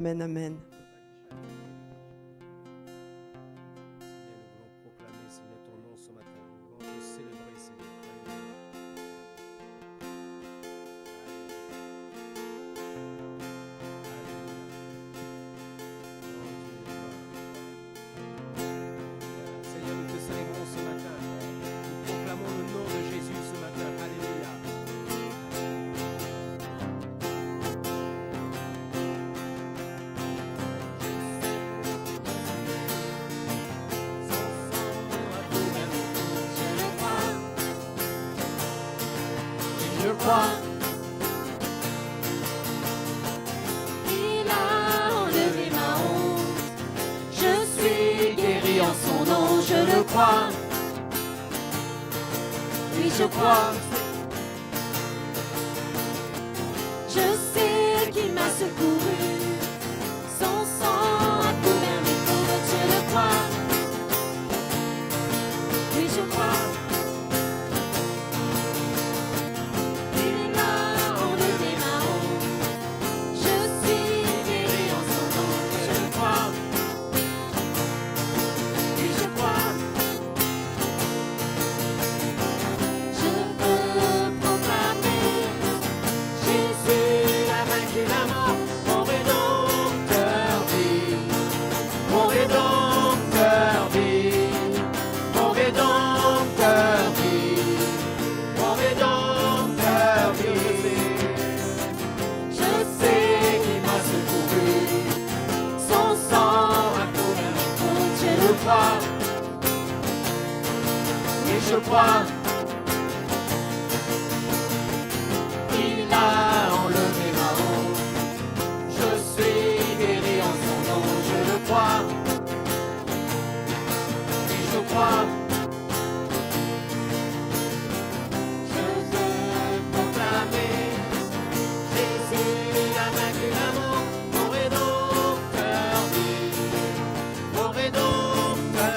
Amen, amen. Seigneur, nous voulons proclamer, Seigneur, ton nom ce matin. Nous voulons te célébrer, Seigneur. Seigneur, nous te célébrons ce matin. Nous proclamons le nom de Jésus ce matin. Alléluia. Je crois, il a enlevé ma honte. Je suis guéri en son nom, je le crois. Oui, je crois. Je sais qu'il m'a secouru. Son sang a couvert mes fautes, je le crois. Oui, je crois. Je crois, il a enlevé ma honte. Je suis guéri en son nom, je le crois. Et je crois, je veux proclamer, Jésus a vaincu la mort, mon rédempteur vit, mon rédempteur vit,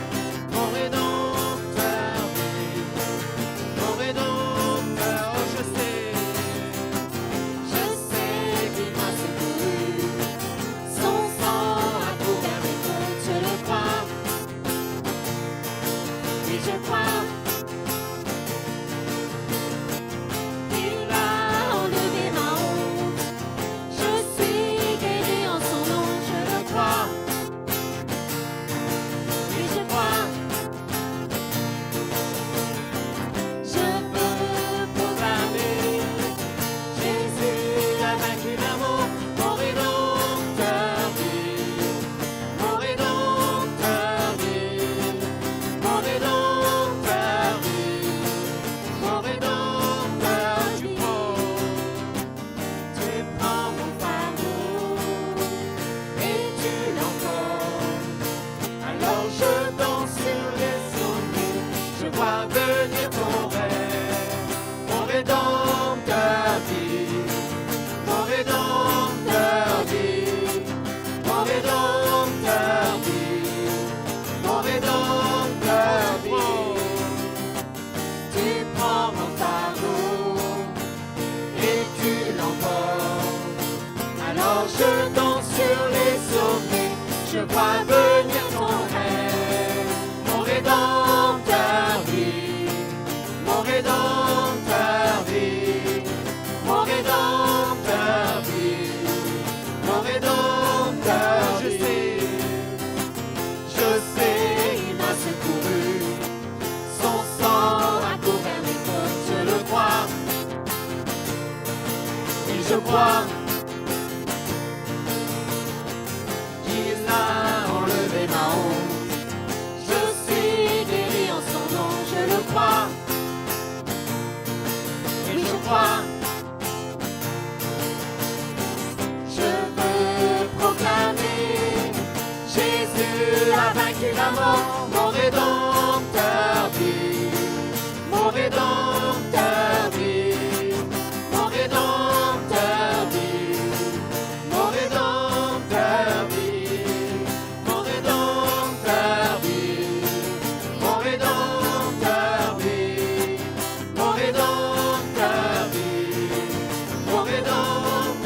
mon rédempteur. Je vois venir ton règne, mon rédempteur vit, mon rédempteur vit, mon rédempteur vit, mon rédempteur je sais, il m'a secouru, son sang a couvert mes fautes, je le crois, et je crois. Il a enlevé ma honte. Je suis guéri en son nom, je le crois. Oui, je crois. Je veux proclamer, Jésus a vaincu la mort, mon rédempteur vit, mon rédempteur vit, mon rédempteur vit, mon rédempteur vit. Mon rédempteur,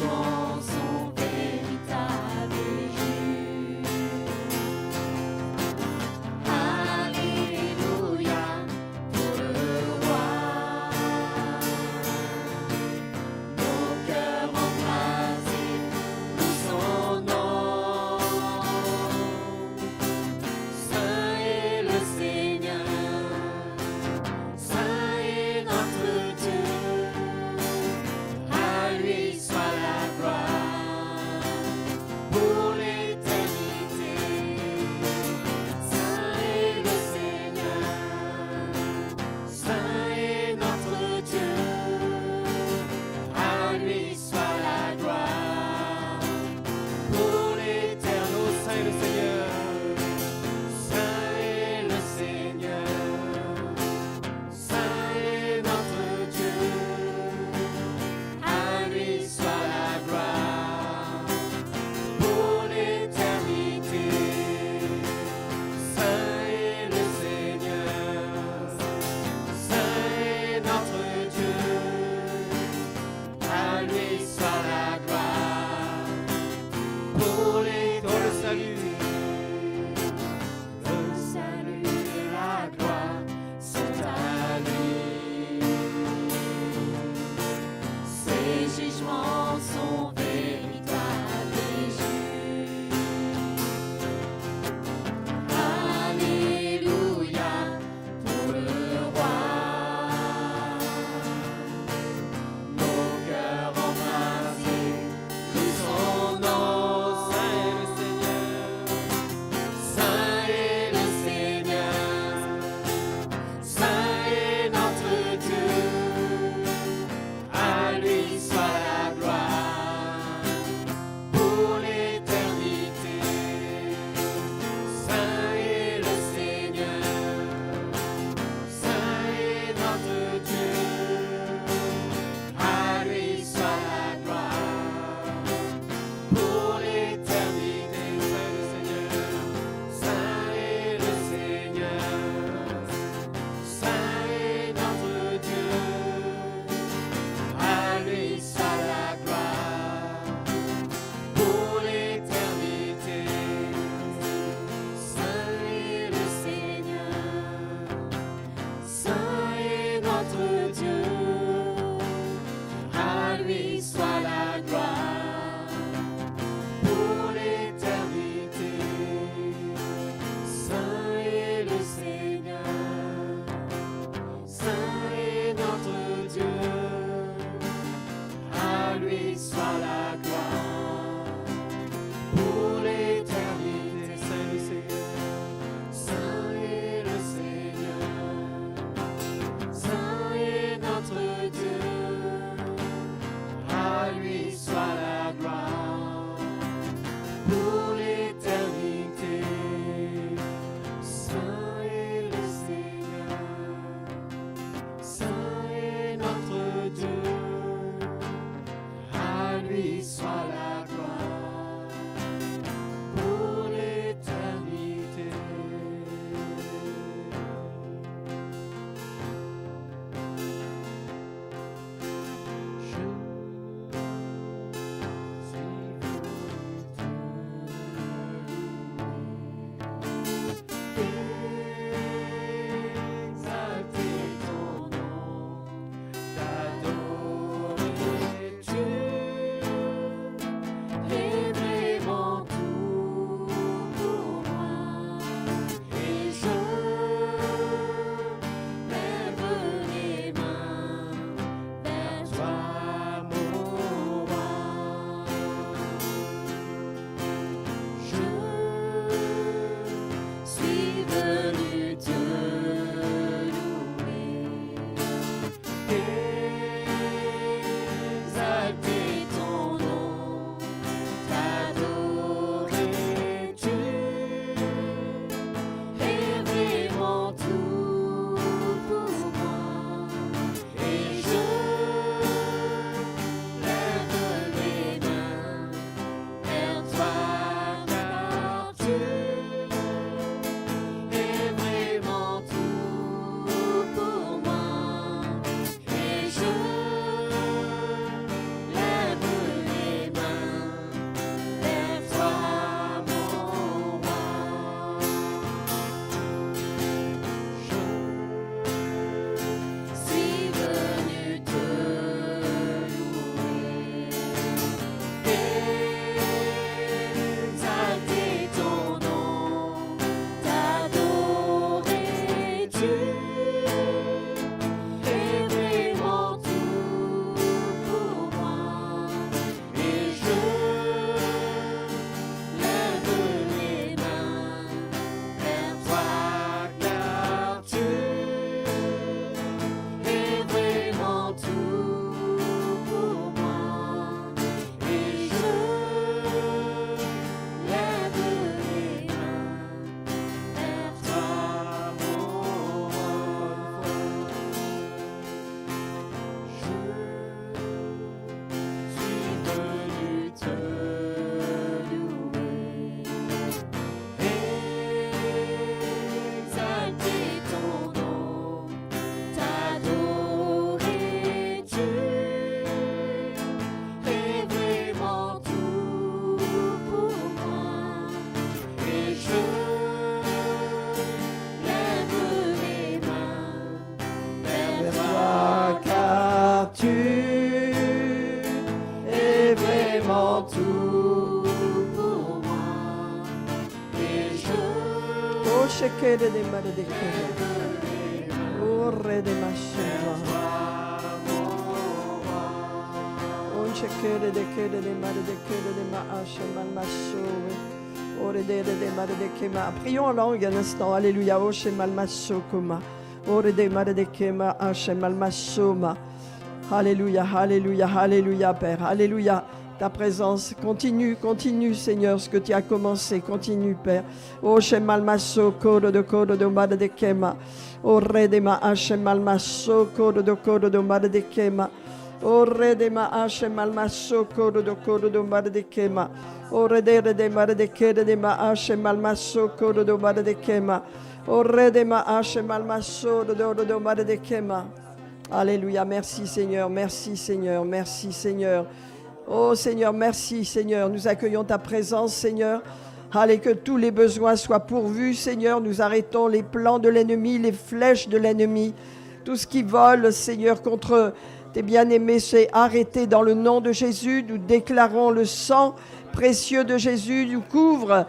jugements sont véritables et justes. Alléluia pour le roi. Nos cœurs embrasés louent son nom. Saint est le Seigneur, Saint est notre Dieu. À lui soit la gloire pour l'éternité. Saint est le Seigneur, Saint est notre Dieu. À lui soit la gloire pour l'éternité. Saint est le Seigneur. Saint est le Seigneur, Saint est notre Dieu. À lui soit la gloire pour l'éternité. Saint est le Seigneur, Saint est notre Dieu. À lui soit la gloire pour l'éternité. Dans le salut. Le salut et la gloire sont à lui. Ses jugements sont véritables et justes. Alléluia pour le roi. Nos cœurs embrasés louent son nom. Saint est le Seigneur. Saint est le Seigneur, Saint est notre Dieu. À lui soit la gloire pour l'éternité. Saint est le Seigneur, Saint est notre Dieu. À lui soit la gloire pour l'éternité. Saint est le Seigneur, Saint est notre Dieu. À lui soit la gloire pour l'éternité. Saint est le Seigneur, Saint est notre Dieu. À lui soit la gloire pour l'éternité. Saint est le Seigneur, Saint est notre Dieu. À lui soit la gloire pour l'éternité. Saint est le Seigneur. Saint est le Seigneur, Saint est notre Dieu. À lui soit la gloire pour l'éternité. Saint est le Seigneur, Saint est notre Dieu. À lui soit la gloire pour l'éternité. Exalter ton nom, t'adorer Dieu. vraiment tout pour moi. Et je Oh, shekere de mare de kema. Oh, re de mashema. Oh, shekere de kere de mare de kere de maashema mashowe. Oh, re de mare de kema. Prions en langue un instant. Alléluia. Oh, shema mashokoma. Oh, re de mare de kema ashema mashoma. Alléluia, alléluia, alléluia, Père. Alléluia. Ta présence continue, continue, Seigneur, ce que tu as commencé. Continue, Père. Oh, shemal maso, kodo de mada de kema. Oh, redema, shemal maso, kodo de mada de kema. Oh, redema, shemal maso, kodo de mada de kema. Oh, redere de mada de kede de ma, shemal maso, kodo de mada de kema. Oh, redema, shemal maso, de mada de kema. Alléluia, merci Seigneur, merci Seigneur, merci Seigneur. Oh Seigneur, merci Seigneur, nous accueillons ta présence Seigneur. Allez, que tous les besoins soient pourvus Seigneur, nous arrêtons les plans de l'ennemi, les flèches de l'ennemi. Tout ce qui vole Seigneur contre tes bien-aimés, c'est arrêté dans le nom de Jésus. Nous déclarons le sang précieux de Jésus, nous couvre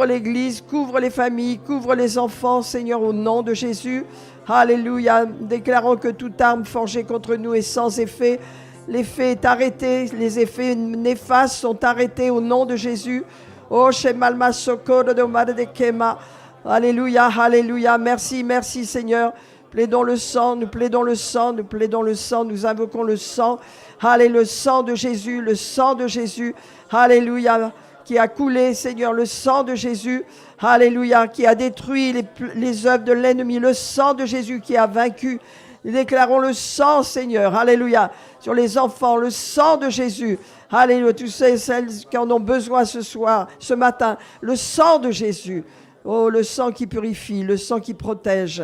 l'Église, couvre les familles, couvre les enfants Seigneur au nom de Jésus. Alléluia, déclarons que toute arme forgée contre nous est sans effet. L'effet est arrêté, les effets néfastes sont arrêtés au nom de Jésus. Oh, Shemalma Sokoro de Mare de Kema. Alléluia, alléluia, merci, merci Seigneur. Plaidons le sang, nous plaidons le sang, nous plaidons le sang, nous invoquons le sang. Allez, le sang de Jésus, le sang de Jésus. Alléluia, qui a coulé, Seigneur, le sang de Jésus. Alléluia, qui a détruit les œuvres de l'ennemi, le sang de Jésus qui a vaincu. Nous déclarons le sang, Seigneur, alléluia, sur les enfants, le sang de Jésus. Alléluia, tous ceux et celles qui en ont besoin ce soir, ce matin, le sang de Jésus. Oh, le sang qui purifie, le sang qui protège,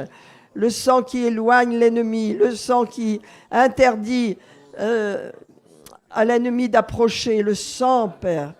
le sang qui éloigne l'ennemi, le sang qui interdit à l'ennemi d'approcher, le sang, Père,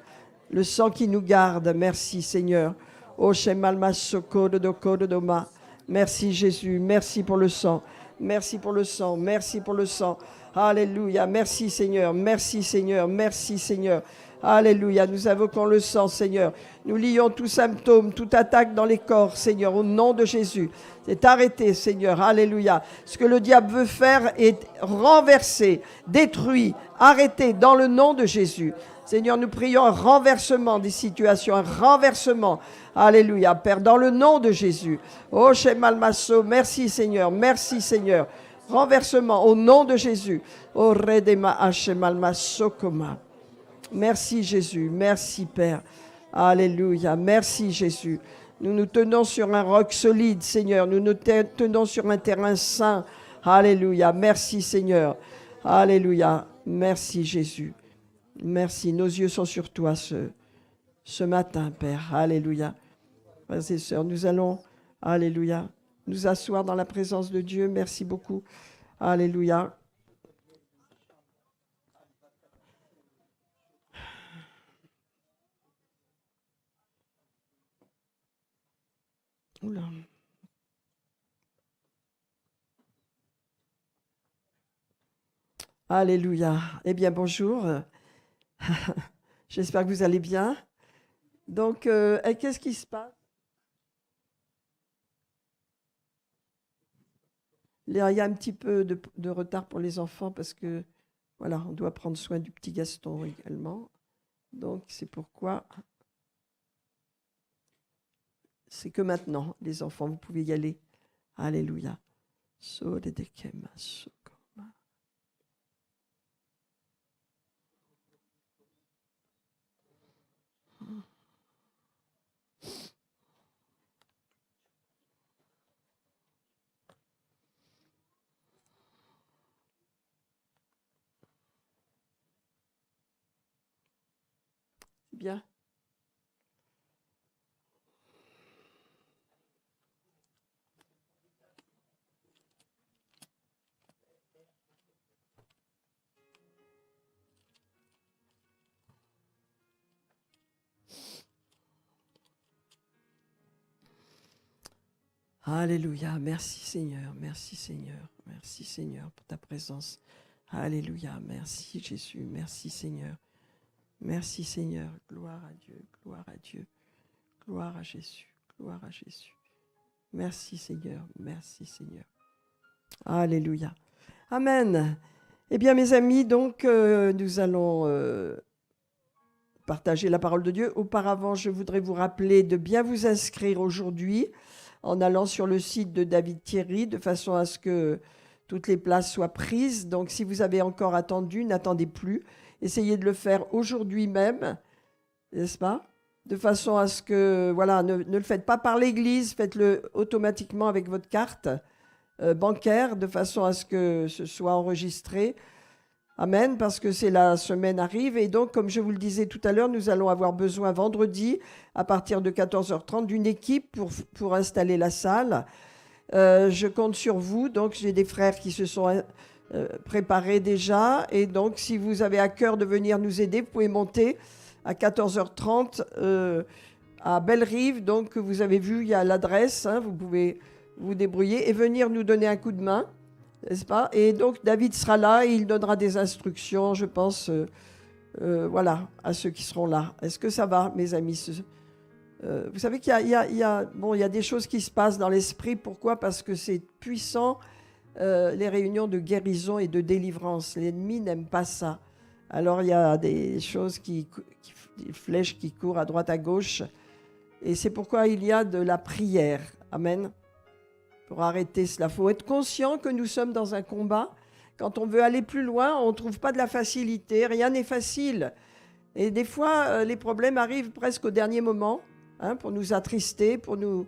le sang qui nous garde. Merci, Seigneur. Oh, Shemalma Sokoro de Kododoma. Merci Jésus, merci pour le sang. Merci pour le sang, merci pour le sang. Alléluia, merci Seigneur, merci Seigneur, merci Seigneur. Alléluia, nous invoquons le sang Seigneur. Nous lions tout symptôme, toute attaque dans les corps Seigneur, au nom de Jésus. C'est arrêté Seigneur, alléluia. Ce que le diable veut faire est renversé, détruit, arrêté dans le nom de Jésus. Seigneur, nous prions un renversement des situations, un renversement. Alléluia, Père, dans le nom de Jésus. Oh, Shemalmaso, merci Seigneur, merci Seigneur. Renversement au nom de Jésus. Oh, Redema Shemalmaso Koma. Merci Jésus, merci Père. Alléluia, merci Jésus. Nous nous tenons sur un roc solide, Seigneur. Nous nous tenons sur un terrain saint. Alléluia, merci Seigneur. Alléluia, merci Jésus. Merci, nos yeux sont sur toi ce matin, Père. Alléluia. Frères et sœurs, nous allons, alléluia, nous asseoir dans la présence de Dieu. Merci beaucoup. Alléluia. Oula. Alléluia. Eh bien, bonjour. J'espère que vous allez bien. Donc, qu'est-ce qui se passe? Il y a un petit peu de retard pour les enfants parce que, voilà, on doit prendre soin du petit Gaston également. Donc, c'est pourquoi c'est que maintenant, les enfants, vous pouvez y aller. Alléluia. Bien. Alléluia, merci Seigneur, merci Seigneur, merci Seigneur pour ta présence. Alléluia, merci Jésus, merci Seigneur. Merci Seigneur. Gloire à Dieu, gloire à Dieu. Gloire à Jésus, gloire à Jésus. Merci Seigneur, merci Seigneur. Alléluia. Amen. Eh bien mes amis, donc nous allons partager la parole de Dieu. Auparavant, je voudrais vous rappeler de bien vous inscrire aujourd'hui en allant sur le site de David Thierry de façon à ce que toutes les places soient prises. Donc si vous avez encore attendu, n'attendez plus. Essayez de le faire aujourd'hui même, n'est-ce pas ? De façon à ce que, voilà, ne le faites pas par l'Église, faites-le automatiquement avec votre carte bancaire, de façon à ce que ce soit enregistré. Amen, parce que c'est la semaine arrive. Et donc, comme je vous le disais tout à l'heure, nous allons avoir besoin vendredi, à partir de 14h30, d'une équipe pour installer la salle. Je compte sur vous. Donc, j'ai des frères qui se sont préparés déjà. Et donc, si vous avez à cœur de venir nous aider, vous pouvez monter à 14h30 à Bellerive. Donc, vous avez vu, il y a l'adresse. Hein, vous pouvez vous débrouiller et venir nous donner un coup de main, n'est-ce pas ? Et donc, David sera là et il donnera des instructions, je pense, voilà, à ceux qui seront là. Est-ce que ça va, mes amis ? Vous savez qu'il y a des choses qui se passent dans l'esprit. Pourquoi ? Parce que c'est puissant, les réunions de guérison et de délivrance. L'ennemi n'aime pas ça. Alors, il y a des choses des flèches qui courent à droite, à gauche. Et c'est pourquoi il y a de la prière. Amen. Pour arrêter cela. Il faut être conscient que nous sommes dans un combat. Quand on veut aller plus loin, on ne trouve pas de la facilité. Rien n'est facile. Et des fois, les problèmes arrivent presque au dernier moment, hein, pour nous attrister, pour nous...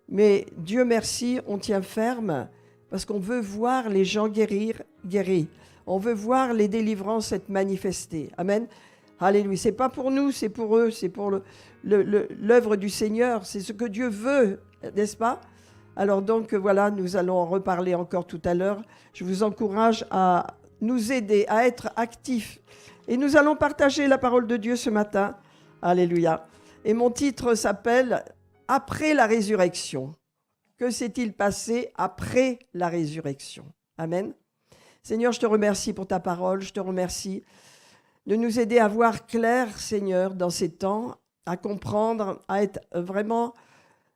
Mais Dieu merci, on tient ferme parce qu'on veut voir les gens guéris. On veut voir les délivrances être manifestées. Amen. Alléluia. Ce n'est pas pour nous, c'est pour eux. C'est pour l'œuvre du Seigneur. C'est ce que Dieu veut, n'est-ce pas ? Alors donc, voilà, nous allons en reparler encore tout à l'heure. Je vous encourage à nous aider, à être actifs. Et nous allons partager la parole de Dieu ce matin. Alléluia. Et mon titre s'appelle « Après la résurrection ». Que s'est-il passé après la résurrection ? Amen. Seigneur, je te remercie pour ta parole. Je te remercie de nous aider à voir clair, Seigneur, dans ces temps, à comprendre, à être vraiment...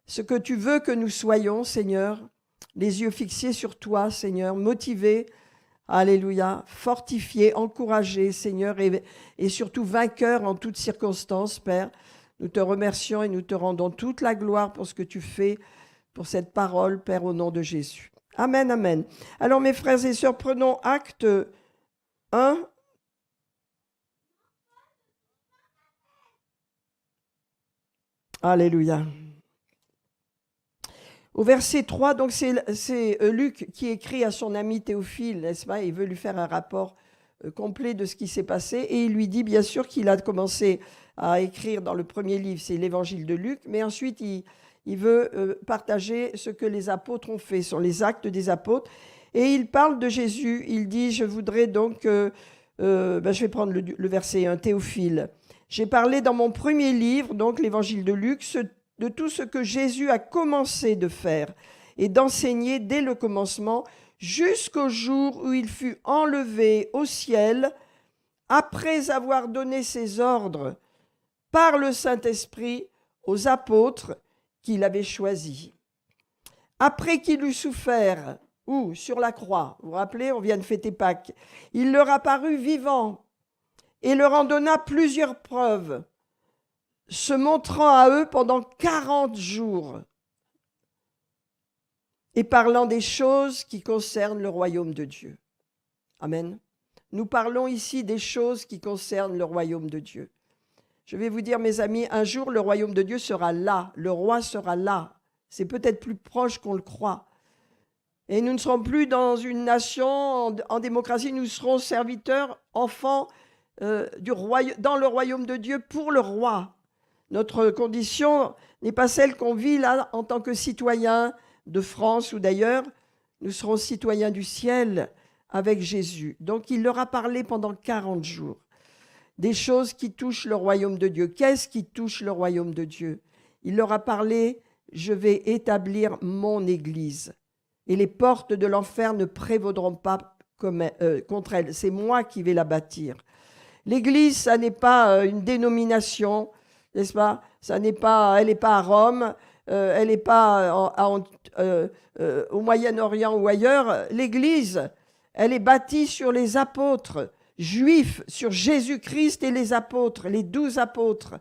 ce que tu veux que nous soyons, Seigneur, les yeux fixés sur toi, Seigneur, motivés, alléluia, fortifiés, encouragés, Seigneur, et surtout vainqueurs en toutes circonstances, Père. Nous te remercions et nous te rendons toute la gloire pour ce que tu fais, pour cette parole, Père, au nom de Jésus. Amen, amen. Alors, mes frères et sœurs, prenons acte 1. Alléluia. Au verset 3, donc c'est Luc qui écrit à son ami Théophile, n'est-ce pas ? Il veut lui faire un rapport complet de ce qui s'est passé. Et il lui dit bien sûr qu'il a commencé à écrire dans le premier livre, c'est l'évangile de Luc, mais ensuite il veut partager ce que les apôtres ont fait, sur les actes des apôtres. Et il parle de Jésus, il dit, je voudrais donc, je vais prendre le verset 1, Théophile. J'ai parlé dans mon premier livre, donc l'évangile de Luc, de tout ce que Jésus a commencé de faire et d'enseigner dès le commencement jusqu'au jour où il fut enlevé au ciel après avoir donné ses ordres par le Saint-Esprit aux apôtres qu'il avait choisis. Après qu'il eut souffert, sur la croix, vous vous rappelez, on vient de fêter Pâques, il leur apparut vivant et leur en donna plusieurs preuves, se montrant à eux pendant 40 jours et parlant des choses qui concernent le royaume de Dieu. Amen. Nous parlons ici des choses qui concernent le royaume de Dieu. Je vais vous dire, mes amis, un jour, le royaume de Dieu sera là. Le roi sera là. C'est peut-être plus proche qu'on le croit. Et nous ne serons plus dans une nation en démocratie. Nous serons serviteurs, enfants dans le royaume de Dieu pour le roi. Notre condition n'est pas celle qu'on vit là en tant que citoyen de France ou d'ailleurs. Nous serons citoyens du ciel avec Jésus. Donc, il leur a parlé pendant 40 jours des choses qui touchent le royaume de Dieu. Qu'est-ce qui touche le royaume de Dieu ? Il leur a parlé, je vais établir mon Église et les portes de l'enfer ne prévaudront pas contre elle. C'est moi qui vais la bâtir. L'Église, ça n'est pas une dénomination, n'est-ce pas? Elle n'est pas à Rome, elle n'est pas au Moyen-Orient ou ailleurs. L'Église, elle est bâtie sur les apôtres juifs, sur Jésus-Christ et les apôtres, les 12 apôtres,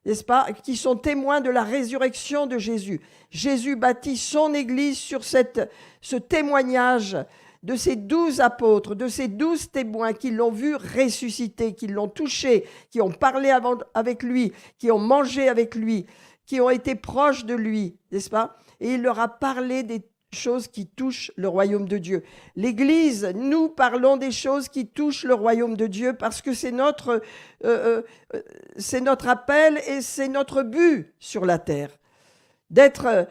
n'est-ce pas, qui sont témoins de la résurrection de Jésus. Jésus bâtit son Église sur ce témoignage de ces 12 apôtres, de ces 12 témoins qui l'ont vu ressusciter, qui l'ont touché, qui ont parlé avec lui, qui ont mangé avec lui, qui ont été proches de lui, n'est-ce pas? Et il leur a parlé des choses qui touchent le royaume de Dieu. L'Église, nous parlons des choses qui touchent le royaume de Dieu parce que c'est notre appel et c'est notre but sur la terre, d'être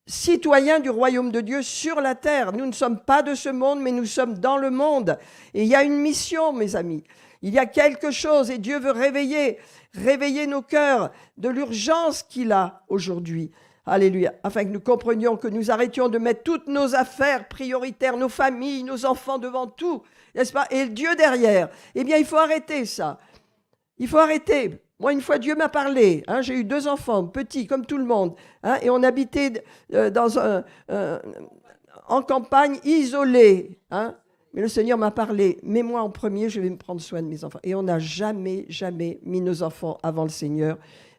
citoyens du royaume de Dieu sur la terre. Nous ne sommes pas de ce monde, mais nous sommes dans le monde. Et il y a une mission, mes amis. Il y a quelque chose et Dieu veut réveiller nos cœurs de l'urgence qu'il a aujourd'hui. Alléluia. Afin que nous comprenions, que nous arrêtions de mettre toutes nos affaires prioritaires, nos familles, nos enfants devant tout, n'est-ce pas? Et Dieu derrière. Eh bien, il faut arrêter ça. Il faut arrêter. Moi, une fois, Dieu m'a parlé. J'ai eu 2 enfants, petits, comme tout le monde. Et on habitait en campagne, isolée. Mais le Seigneur m'a parlé. Mets-moi en premier, je vais me prendre soin de mes enfants. Et on n'a jamais, jamais mis nos enfants avant le Seigneur.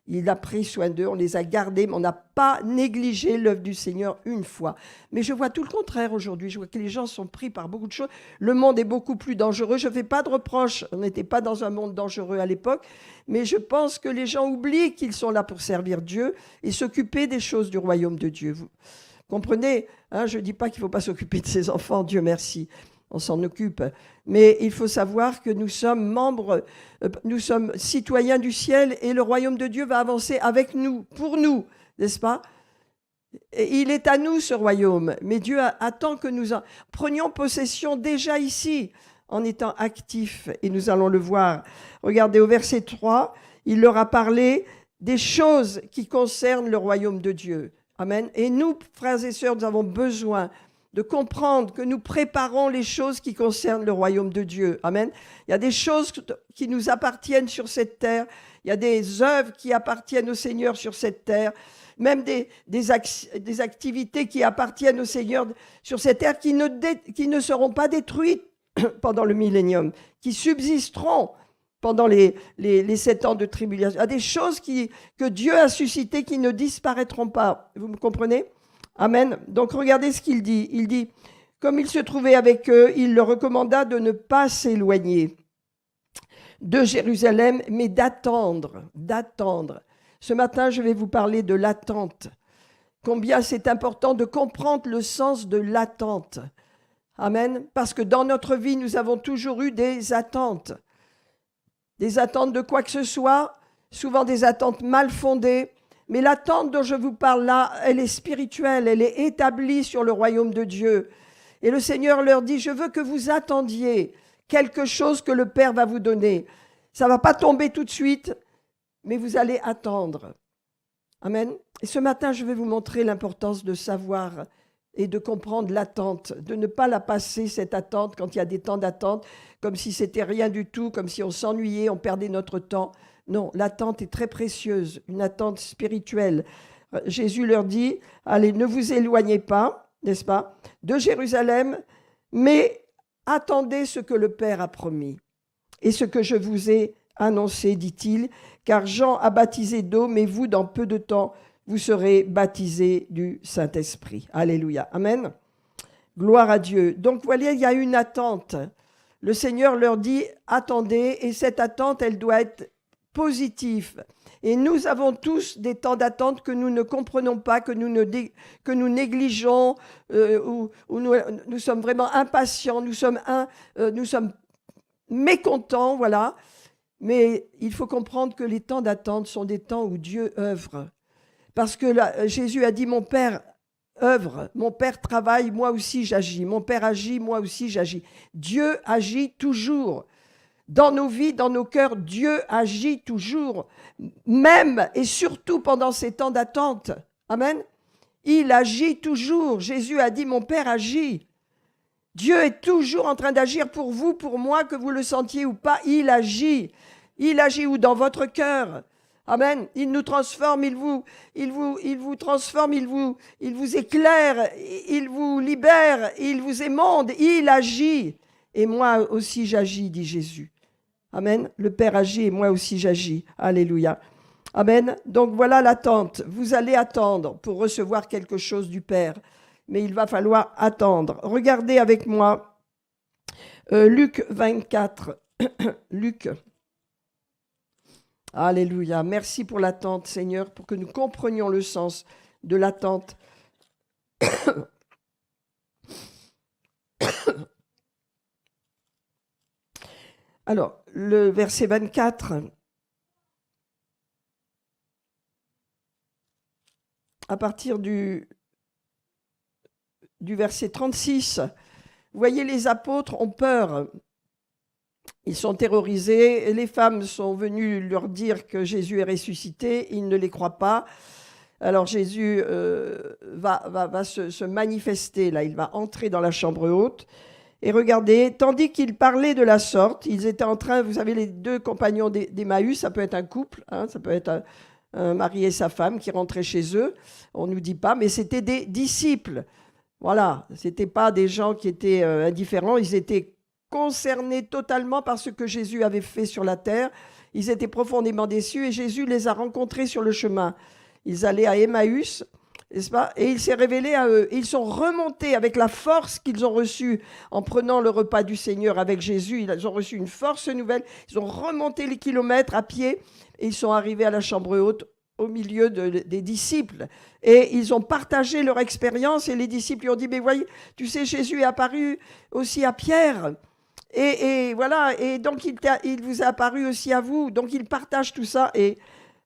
Il a pris soin d'eux, on les a gardés, mais on n'a pas négligé l'œuvre du Seigneur une fois. Mais je vois tout le contraire aujourd'hui. Je vois que les gens sont pris par beaucoup de choses. Le monde est beaucoup plus dangereux. Je ne fais pas de reproches. On n'était pas dans un monde dangereux à l'époque. Mais je pense que les gens oublient qu'ils sont là pour servir Dieu et s'occuper des choses du royaume de Dieu. Vous comprenez? Je ne dis pas qu'il ne faut pas s'occuper de ses enfants, Dieu merci. On s'en occupe. Mais il faut savoir que nous sommes membres, nous sommes citoyens du ciel et le royaume de Dieu va avancer avec nous, pour nous, n'est-ce pas? Et il est à nous ce royaume, mais Dieu attend que nous en prenions possession déjà ici, en étant actifs, et nous allons le voir. Regardez au verset 3, il leur a parlé des choses qui concernent le royaume de Dieu. Amen. Et nous, frères et sœurs, nous avons besoin de comprendre que nous préparons les choses qui concernent le royaume de Dieu. Amen. Il y a des choses qui nous appartiennent sur cette terre. Il y a des œuvres qui appartiennent au Seigneur sur cette terre. Même des activités qui appartiennent au Seigneur sur cette terre qui ne seront pas détruites pendant le millénium, qui subsisteront pendant les 7 ans de tribulation. Il y a des choses que Dieu a suscitées qui ne disparaîtront pas. Vous me comprenez? Amen. Donc regardez ce qu'il dit. Il dit, comme il se trouvait avec eux, il leur recommanda de ne pas s'éloigner de Jérusalem, mais d'attendre. Ce matin, je vais vous parler de l'attente. Combien c'est important de comprendre le sens de l'attente. Amen. Parce que dans notre vie, nous avons toujours eu des attentes. Des attentes de quoi que ce soit, souvent des attentes mal fondées. Mais l'attente dont je vous parle là, elle est spirituelle, elle est établie sur le royaume de Dieu. Et le Seigneur leur dit, je veux que vous attendiez quelque chose que le Père va vous donner. Ça ne va pas tomber tout de suite, mais vous allez attendre. Amen. Et ce matin, je vais vous montrer l'importance de savoir et de comprendre l'attente, de ne pas la passer, cette attente, quand il y a des temps d'attente, comme si c'était rien du tout, comme si on s'ennuyait, on perdait notre temps. Non, l'attente est très précieuse, une attente spirituelle. Jésus leur dit, allez, ne vous éloignez pas, n'est-ce pas, de Jérusalem, mais attendez ce que le Père a promis. Et ce que je vous ai annoncé, dit-il, car Jean a baptisé d'eau, mais vous, dans peu de temps, vous serez baptisés du Saint-Esprit. Alléluia. Amen. Gloire à Dieu. Donc, voilà, il y a une attente. Le Seigneur leur dit, attendez, et cette attente, elle doit être positive. Et nous avons tous des temps d'attente que nous ne comprenons pas, que nous négligeons, où nous sommes vraiment impatients, nous sommes mécontents, voilà. Mais il faut comprendre que les temps d'attente sont des temps où Dieu œuvre. Parce que là, Jésus a dit, mon Père œuvre, mon Père travaille, moi aussi j'agis. Mon Père agit, moi aussi j'agis. Dieu agit toujours. Dans nos vies, dans nos cœurs, Dieu agit toujours, même et surtout pendant ces temps d'attente. Amen. Il agit toujours. Jésus a dit, mon Père agit. Dieu est toujours en train d'agir pour vous, pour moi, que vous le sentiez ou pas. Il agit. Il agit où? Dans votre cœur. Amen. Il nous transforme, il vous transforme, il vous éclaire, il vous libère, il vous émonde, il agit. Et moi aussi j'agis, dit Jésus. Amen. Le Père agit et moi aussi j'agis. Alléluia. Amen. Donc voilà l'attente. Vous allez attendre pour recevoir quelque chose du Père. Mais il va falloir attendre. Regardez avec moi Luc 24. Luc. Alléluia. Merci pour l'attente, Seigneur, pour que nous comprenions le sens de l'attente. Alors, le verset 24. À partir du verset 36, vous voyez, les apôtres ont peur. Ils sont terrorisés, et les femmes sont venues leur dire que Jésus est ressuscité, ils ne les croient pas. Alors Jésus va se manifester, là, il va entrer dans la chambre haute. Et regardez, tandis qu'ils parlaient de la sorte, ils étaient en train, vous savez, les deux compagnons d'Emmaüs, ça peut être un couple, hein, ça peut être un mari et sa femme qui rentraient chez eux, on ne nous dit pas, mais c'était des disciples. Voilà, ce n'étaient pas des gens qui étaient indifférents, ils étaient concernés totalement par ce que Jésus avait fait sur la terre. Ils étaient profondément déçus et Jésus les a rencontrés sur le chemin. Ils allaient à Emmaüs, n'est-ce pas? Et il s'est révélé à eux. Et ils sont remontés avec la force qu'ils ont reçue en prenant le repas du Seigneur avec Jésus. Ils ont reçu une force nouvelle. Ils ont remonté les kilomètres à pied et ils sont arrivés à la chambre haute au milieu des disciples. Et ils ont partagé leur expérience et les disciples lui ont dit, mais voyez, tu sais, Jésus est apparu aussi à Pierre. Et voilà, et donc il vous a apparu aussi à vous. Donc il partage tout ça. Et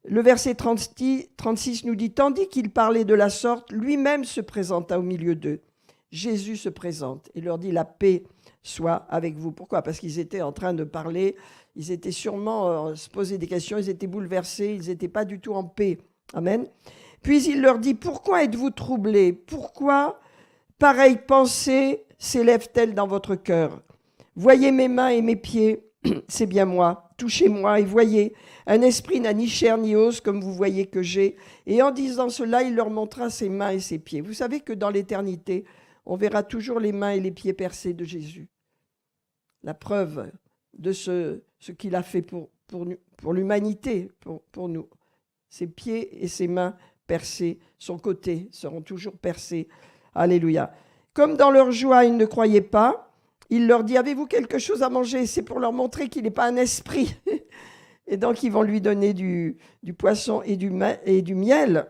le verset 36 nous dit, tandis qu'il parlait de la sorte, lui-même se présenta au milieu d'eux. Jésus se présente et leur dit, la paix soit avec vous. Pourquoi? Parce qu'ils étaient en train de parler, ils étaient sûrement se poser des questions, ils étaient bouleversés, ils n'étaient pas du tout en paix. Amen. Puis il leur dit, pourquoi êtes-vous troublés? Pourquoi pareille pensée s'élève-t-elle dans votre cœur? Voyez mes mains et mes pieds, c'est bien moi. Touchez-moi et voyez, un esprit n'a ni chair ni os comme vous voyez que j'ai. Et en disant cela, il leur montra ses mains et ses pieds. Vous savez que dans l'éternité, on verra toujours les mains et les pieds percés de Jésus. La preuve de ce qu'il a fait pour l'humanité, pour nous. Ses pieds et ses mains percés, son côté seront toujours percés. Alléluia. Comme dans leur joie, ils ne croyaient pas, il leur dit, avez-vous quelque chose à manger? C'est pour leur montrer qu'il n'est pas un esprit. Et donc, ils vont lui donner du poisson et du miel.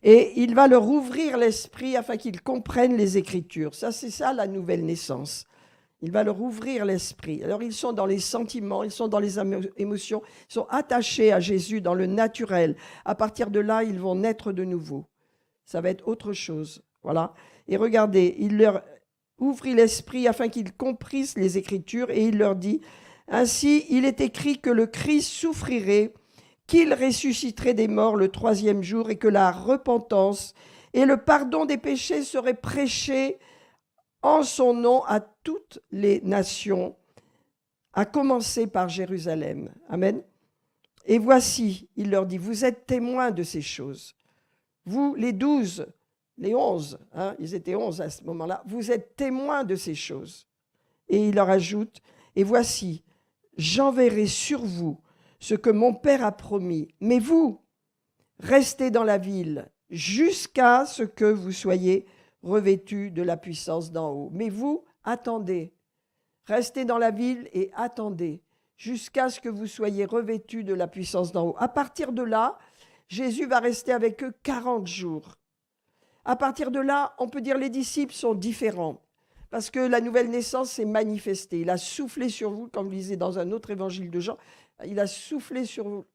Et il va leur ouvrir l'esprit afin qu'ils comprennent les Écritures. Ça, c'est ça la nouvelle naissance. Il va leur ouvrir l'esprit. Alors, ils sont dans les sentiments, ils sont dans les émotions, ils sont attachés à Jésus dans le naturel. À partir de là, ils vont naître de nouveau. Ça va être autre chose. Voilà. Et regardez, il leur ouvrit l'esprit afin qu'ils comprissent les Écritures et il leur dit, ainsi il est écrit que le Christ souffrirait, qu'il ressusciterait des morts le 3e jour et que la repentance et le pardon des péchés seraient prêchés en son nom à toutes les nations, à commencer par Jérusalem. Amen. Et voici, il leur dit, vous êtes témoins de ces choses. Vous, les 12, les 11, hein, ils étaient 11 à ce moment-là, vous êtes témoins de ces choses. Et il leur ajoute, et voici, j'enverrai sur vous ce que mon Père a promis. Mais vous, restez dans la ville jusqu'à ce que vous soyez revêtus de la puissance d'en haut. Mais vous, attendez. Restez dans la ville et attendez jusqu'à ce que vous soyez revêtus de la puissance d'en haut. À partir de là, Jésus va rester avec eux 40 jours. À partir de là, on peut dire les disciples sont différents parce que la nouvelle naissance s'est manifestée. Il a soufflé sur vous, comme vous lisez dans un autre évangile de Jean, il a soufflé sur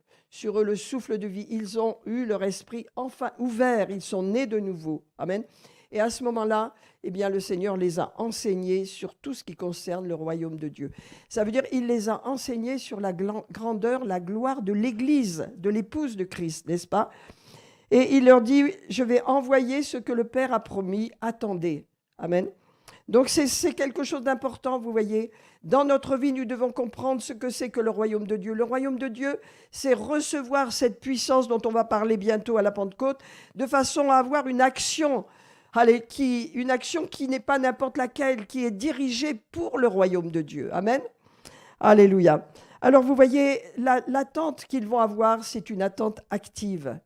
eux le souffle de vie. Ils ont eu leur esprit enfin ouvert, ils sont nés de nouveau. Amen. Et à ce moment-là, eh bien, le Seigneur les a enseignés sur tout ce qui concerne le royaume de Dieu. Ça veut dire qu'il les a enseignés sur la grandeur, la gloire de l'Église, de l'épouse de Christ, n'est-ce pas? Et il leur dit, je vais envoyer ce que le Père a promis, attendez. Amen. Donc c'est quelque chose d'important, vous voyez. Dans notre vie, nous devons comprendre ce que c'est que le royaume de Dieu. Le royaume de Dieu, c'est recevoir cette puissance dont on va parler bientôt à la Pentecôte, de façon à avoir une action, une action qui n'est pas n'importe laquelle, qui est dirigée pour le royaume de Dieu. Amen. Alléluia. Alors vous voyez, l'attente qu'ils vont avoir, c'est une attente active.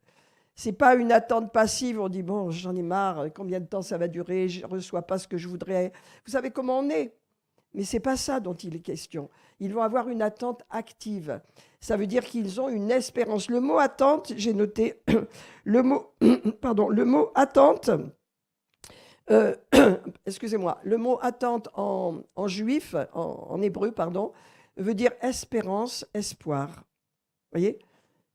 Ce n'est pas une attente passive, on dit, bon, j'en ai marre, combien de temps ça va durer, je ne reçois pas ce que je voudrais. Vous savez comment on est. Mais ce n'est pas ça dont il est question. Ils vont avoir une attente active. Ça veut dire qu'ils ont une espérance. Le mot attente, j'ai noté, le mot attente, excusez-moi, le mot attente en juif, en hébreu, pardon, veut dire espérance, espoir. Vous voyez ?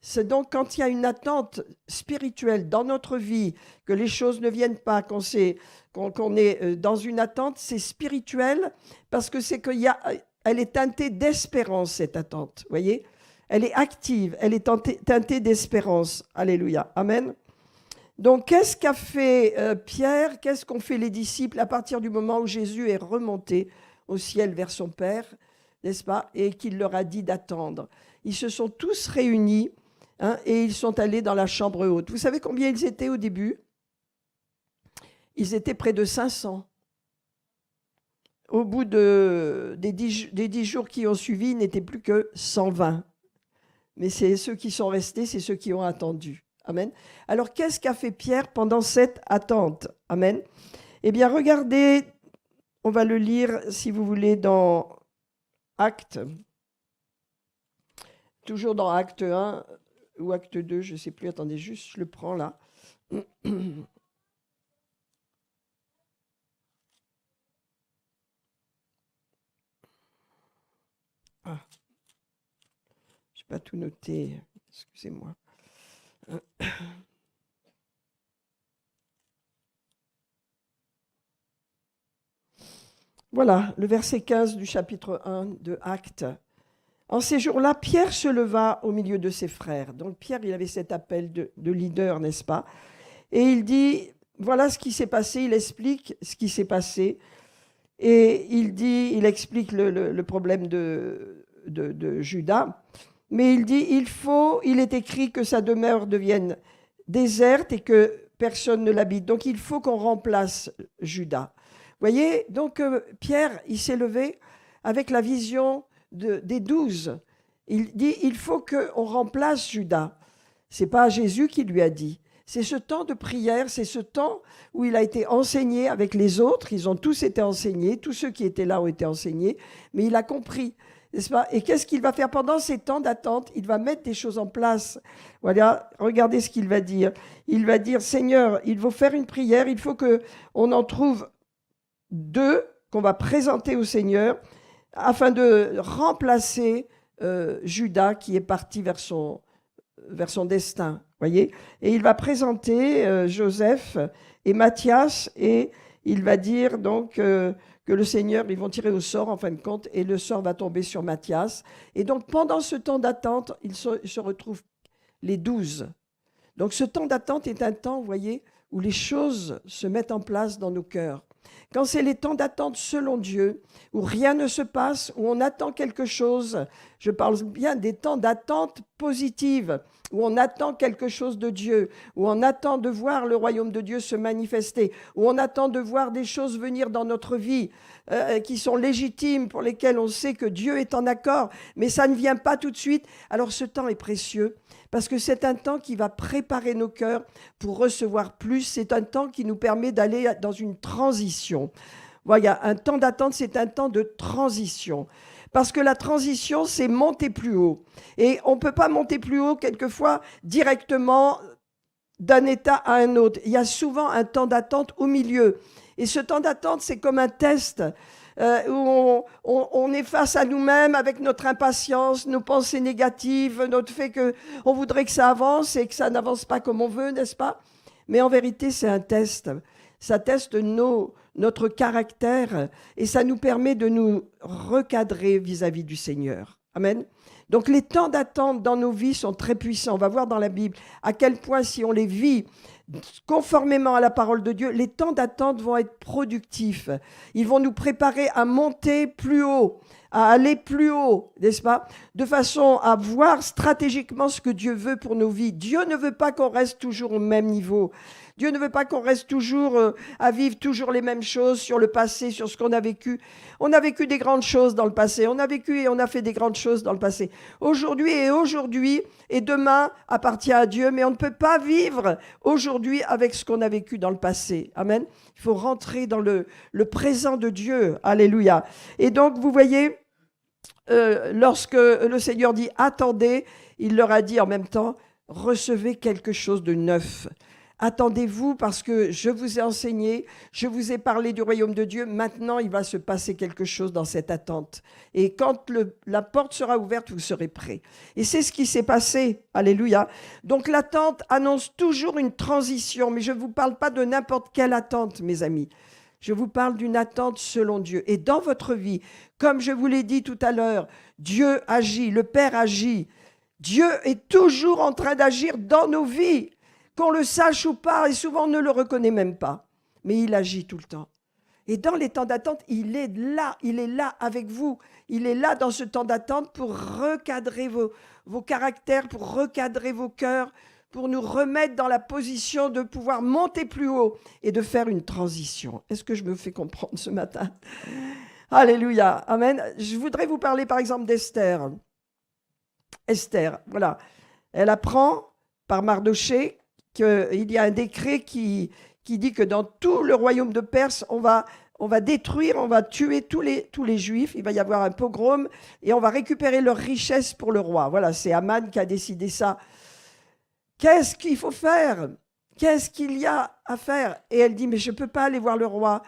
C'est donc quand il y a une attente spirituelle dans notre vie, que les choses ne viennent pas, qu'on est dans une attente, c'est spirituel parce que elle est teintée d'espérance, cette attente. Vous voyez ? Elle est active, elle est teintée d'espérance. Alléluia. Amen. Donc, qu'est-ce qu'a fait Pierre ? Qu'est-ce qu'ont fait les disciples à partir du moment où Jésus est remonté au ciel vers son Père, n'est-ce pas ? Et qu'il leur a dit d'attendre. Ils se sont tous réunis. Et ils sont allés dans la chambre haute. Vous savez combien ils étaient au début ? Ils étaient près de 500. Au bout des 10 jours qui ont suivi, il n'était plus que 120. Mais c'est ceux qui sont restés, c'est ceux qui ont attendu. Amen. Alors, qu'est-ce qu'a fait Pierre pendant cette attente ? Amen. Eh bien, regardez, on va le lire, si vous voulez, dans Actes. Toujours dans Acte 1. Ou acte 2, je ne sais plus, attendez, juste, je le prends là. Ah, je n'ai pas tout noté, excusez-moi. Voilà, le verset 15 du chapitre 1 de Actes. En ces jours-là, Pierre se leva au milieu de ses frères. Donc Pierre, il avait cet appel de leader, n'est-ce pas ? Et il dit, voilà ce qui s'est passé, il explique ce qui s'est passé. Et il explique le problème de Judas. Mais il dit, il est écrit que sa demeure devienne déserte et que personne ne l'habite. Donc il faut qu'on remplace Judas. Vous voyez, donc Pierre, il s'est levé avec la vision des 12. Il dit, il faut qu'on remplace Judas. Ce n'est pas Jésus qui lui a dit. C'est ce temps de prière, c'est ce temps où il a été enseigné avec les autres. Ils ont tous été enseignés, tous ceux qui étaient là ont été enseignés, mais il a compris, n'est-ce pas ? Et qu'est-ce qu'il va faire pendant ces temps d'attente ? Il va mettre des choses en place. Voilà, regardez ce qu'il va dire. Il va dire, Seigneur, il faut faire une prière, il faut qu'on en trouve 2 qu'on va présenter au Seigneur, afin de remplacer Judas qui est parti vers son destin, voyez. Et il va présenter Joseph et Matthias, et il va dire donc que le Seigneur, ils vont tirer au sort en fin de compte, et le sort va tomber sur Matthias. Et donc pendant ce temps d'attente, ils se retrouvent les 12. Donc ce temps d'attente est un temps, vous voyez, où les choses se mettent en place dans nos cœurs. Quand c'est les temps d'attente selon Dieu, où rien ne se passe, où on attend quelque chose, je parle bien des temps d'attente positive, où on attend quelque chose de Dieu, où on attend de voir le royaume de Dieu se manifester, où on attend de voir des choses venir dans notre vie qui sont légitimes, pour lesquelles on sait que Dieu est en accord, mais ça ne vient pas tout de suite. Alors ce temps est précieux, parce que c'est un temps qui va préparer nos cœurs pour recevoir plus. C'est un temps qui nous permet d'aller dans une transition. Voilà, un temps d'attente, c'est un temps de transition. Parce que la transition, c'est monter plus haut. Et on ne peut pas monter plus haut, quelquefois, directement d'un état à un autre. Il y a souvent un temps d'attente au milieu. Et ce temps d'attente, c'est comme un test où on est face à nous-mêmes avec notre impatience, nos pensées négatives, notre fait qu'on voudrait que ça avance et que ça n'avance pas comme on veut, n'est-ce pas ? Mais en vérité, c'est un test. Ça teste notre caractère et ça nous permet de nous recadrer vis-à-vis du Seigneur. Amen. Donc les temps d'attente dans nos vies sont très puissants. On va voir dans la Bible à quel point si on les vit conformément à la parole de Dieu, les temps d'attente vont être productifs. Ils vont nous préparer à monter plus haut, à aller plus haut, n'est-ce pas? De façon à voir stratégiquement ce que Dieu veut pour nos vies. Dieu ne veut pas qu'on reste toujours au même niveau. Dieu ne veut pas qu'on reste toujours à vivre toujours les mêmes choses sur le passé, sur ce qu'on a vécu. On a vécu des grandes choses dans le passé. On a vécu et on a fait des grandes choses dans le passé. Aujourd'hui et demain appartient à Dieu, mais on ne peut pas vivre aujourd'hui avec ce qu'on a vécu dans le passé. Amen. Il faut rentrer dans le présent de Dieu. Alléluia. Et donc, vous voyez, lorsque le Seigneur dit « attendez », il leur a dit en même temps « recevez quelque chose de neuf ». Attendez-vous parce que je vous ai enseigné, je vous ai parlé du royaume de Dieu. Maintenant, il va se passer quelque chose dans cette attente. Et quand la porte sera ouverte, vous serez prêts. Et c'est ce qui s'est passé. Alléluia. Donc l'attente annonce toujours une transition. Mais je ne vous parle pas de n'importe quelle attente, mes amis. Je vous parle d'une attente selon Dieu. Et dans votre vie, comme je vous l'ai dit tout à l'heure, Dieu agit, le Père agit. Dieu est toujours en train d'agir dans nos vies. Qu'on le sache ou pas, et souvent on ne le reconnaît même pas, mais il agit tout le temps. Et dans les temps d'attente, il est là avec vous. Il est là dans ce temps d'attente pour recadrer vos caractères, pour recadrer vos cœurs, pour nous remettre dans la position de pouvoir monter plus haut et de faire une transition. Est-ce que je me fais comprendre ce matin? Alléluia, amen. Je voudrais vous parler par exemple d'Esther. Esther, voilà, elle apprend par Mardochée qu'il y a un décret qui dit que dans tout le royaume de Perse, on va détruire, on va tuer tous les Juifs, il va y avoir un pogrom et on va récupérer leurs richesses pour le roi. Voilà, c'est Aman qui a décidé ça. Qu'est-ce qu'il faut faire? Qu'est-ce qu'il y a à faire? Et elle dit, mais je ne peux pas aller voir le roi.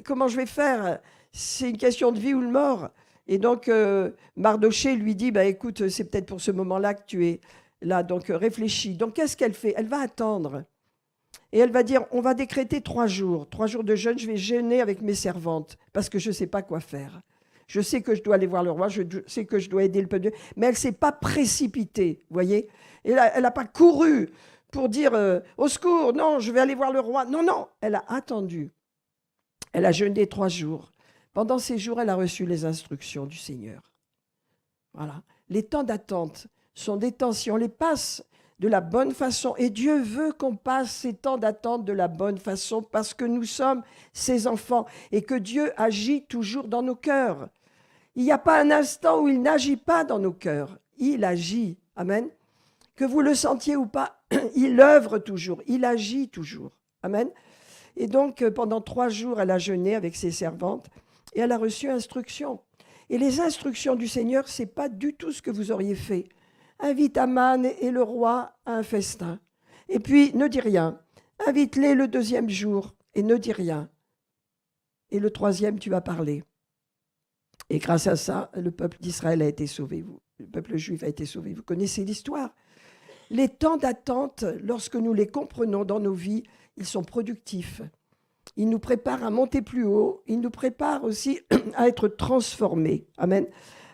Comment je vais faire? C'est une question de vie ou de mort. Et donc, Mardochée lui dit, bah, écoute, c'est peut-être pour ce moment-là que tu es là, donc réfléchis. Donc, qu'est-ce qu'elle fait? Elle va attendre. Et elle va dire, on va décréter 3 jours. 3 jours de jeûne, je vais jeûner avec mes servantes parce que je ne sais pas quoi faire. Je sais que je dois aller voir le roi, je sais que je dois aider le peuple de Dieu, mais elle ne s'est pas précipitée, vous voyez? Et là, elle n'a pas couru pour dire, au secours, non, je vais aller voir le roi. Non, non, elle a attendu. Elle a jeûné 3 jours. Pendant ces jours, elle a reçu les instructions du Seigneur. Voilà. Les temps d'attente sont des temps, si on les passe de la bonne façon, et Dieu veut qu'on passe ces temps d'attente de la bonne façon parce que nous sommes ses enfants et que Dieu agit toujours dans nos cœurs. Il n'y a pas un instant où il n'agit pas dans nos cœurs. Il agit. Amen. Que vous le sentiez ou pas, il œuvre toujours, il agit toujours. Amen. Et donc, pendant 3 jours, elle a jeûné avec ses servantes et elle a reçu instruction. Et les instructions du Seigneur, ce n'est pas du tout ce que vous auriez fait. Invite Aman et le roi à un festin. Et puis, ne dis rien. Invite-les le 2e jour et ne dis rien. Et le 3e, tu vas parler. Et grâce à ça, le peuple d'Israël a été sauvé. Le peuple juif a été sauvé. Vous connaissez l'histoire. Les temps d'attente, lorsque nous les comprenons dans nos vies, ils sont productifs. Ils nous préparent à monter plus haut. Ils nous préparent aussi à être transformés. Amen.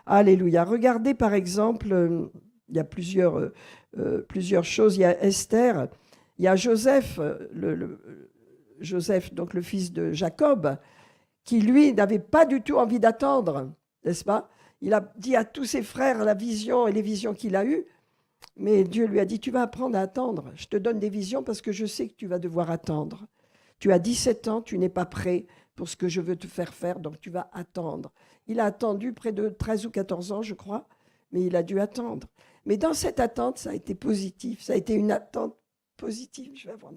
Alléluia. Regardez par exemple... il y a plusieurs choses. Il y a Esther, il y a Joseph, Joseph, donc le fils de Jacob, qui lui n'avait pas du tout envie d'attendre, n'est-ce pas? Il a dit à tous ses frères la vision et les visions qu'il a eues, mais Dieu lui a dit, tu vas apprendre à attendre. Je te donne des visions parce que je sais que tu vas devoir attendre. Tu as 17 ans, tu n'es pas prêt pour ce que je veux te faire faire, donc tu vas attendre. Il a attendu près de 13 ou 14 ans, je crois, mais il a dû attendre. Mais dans cette attente, ça a été positif. Ça a été une attente positive. Je vais avoir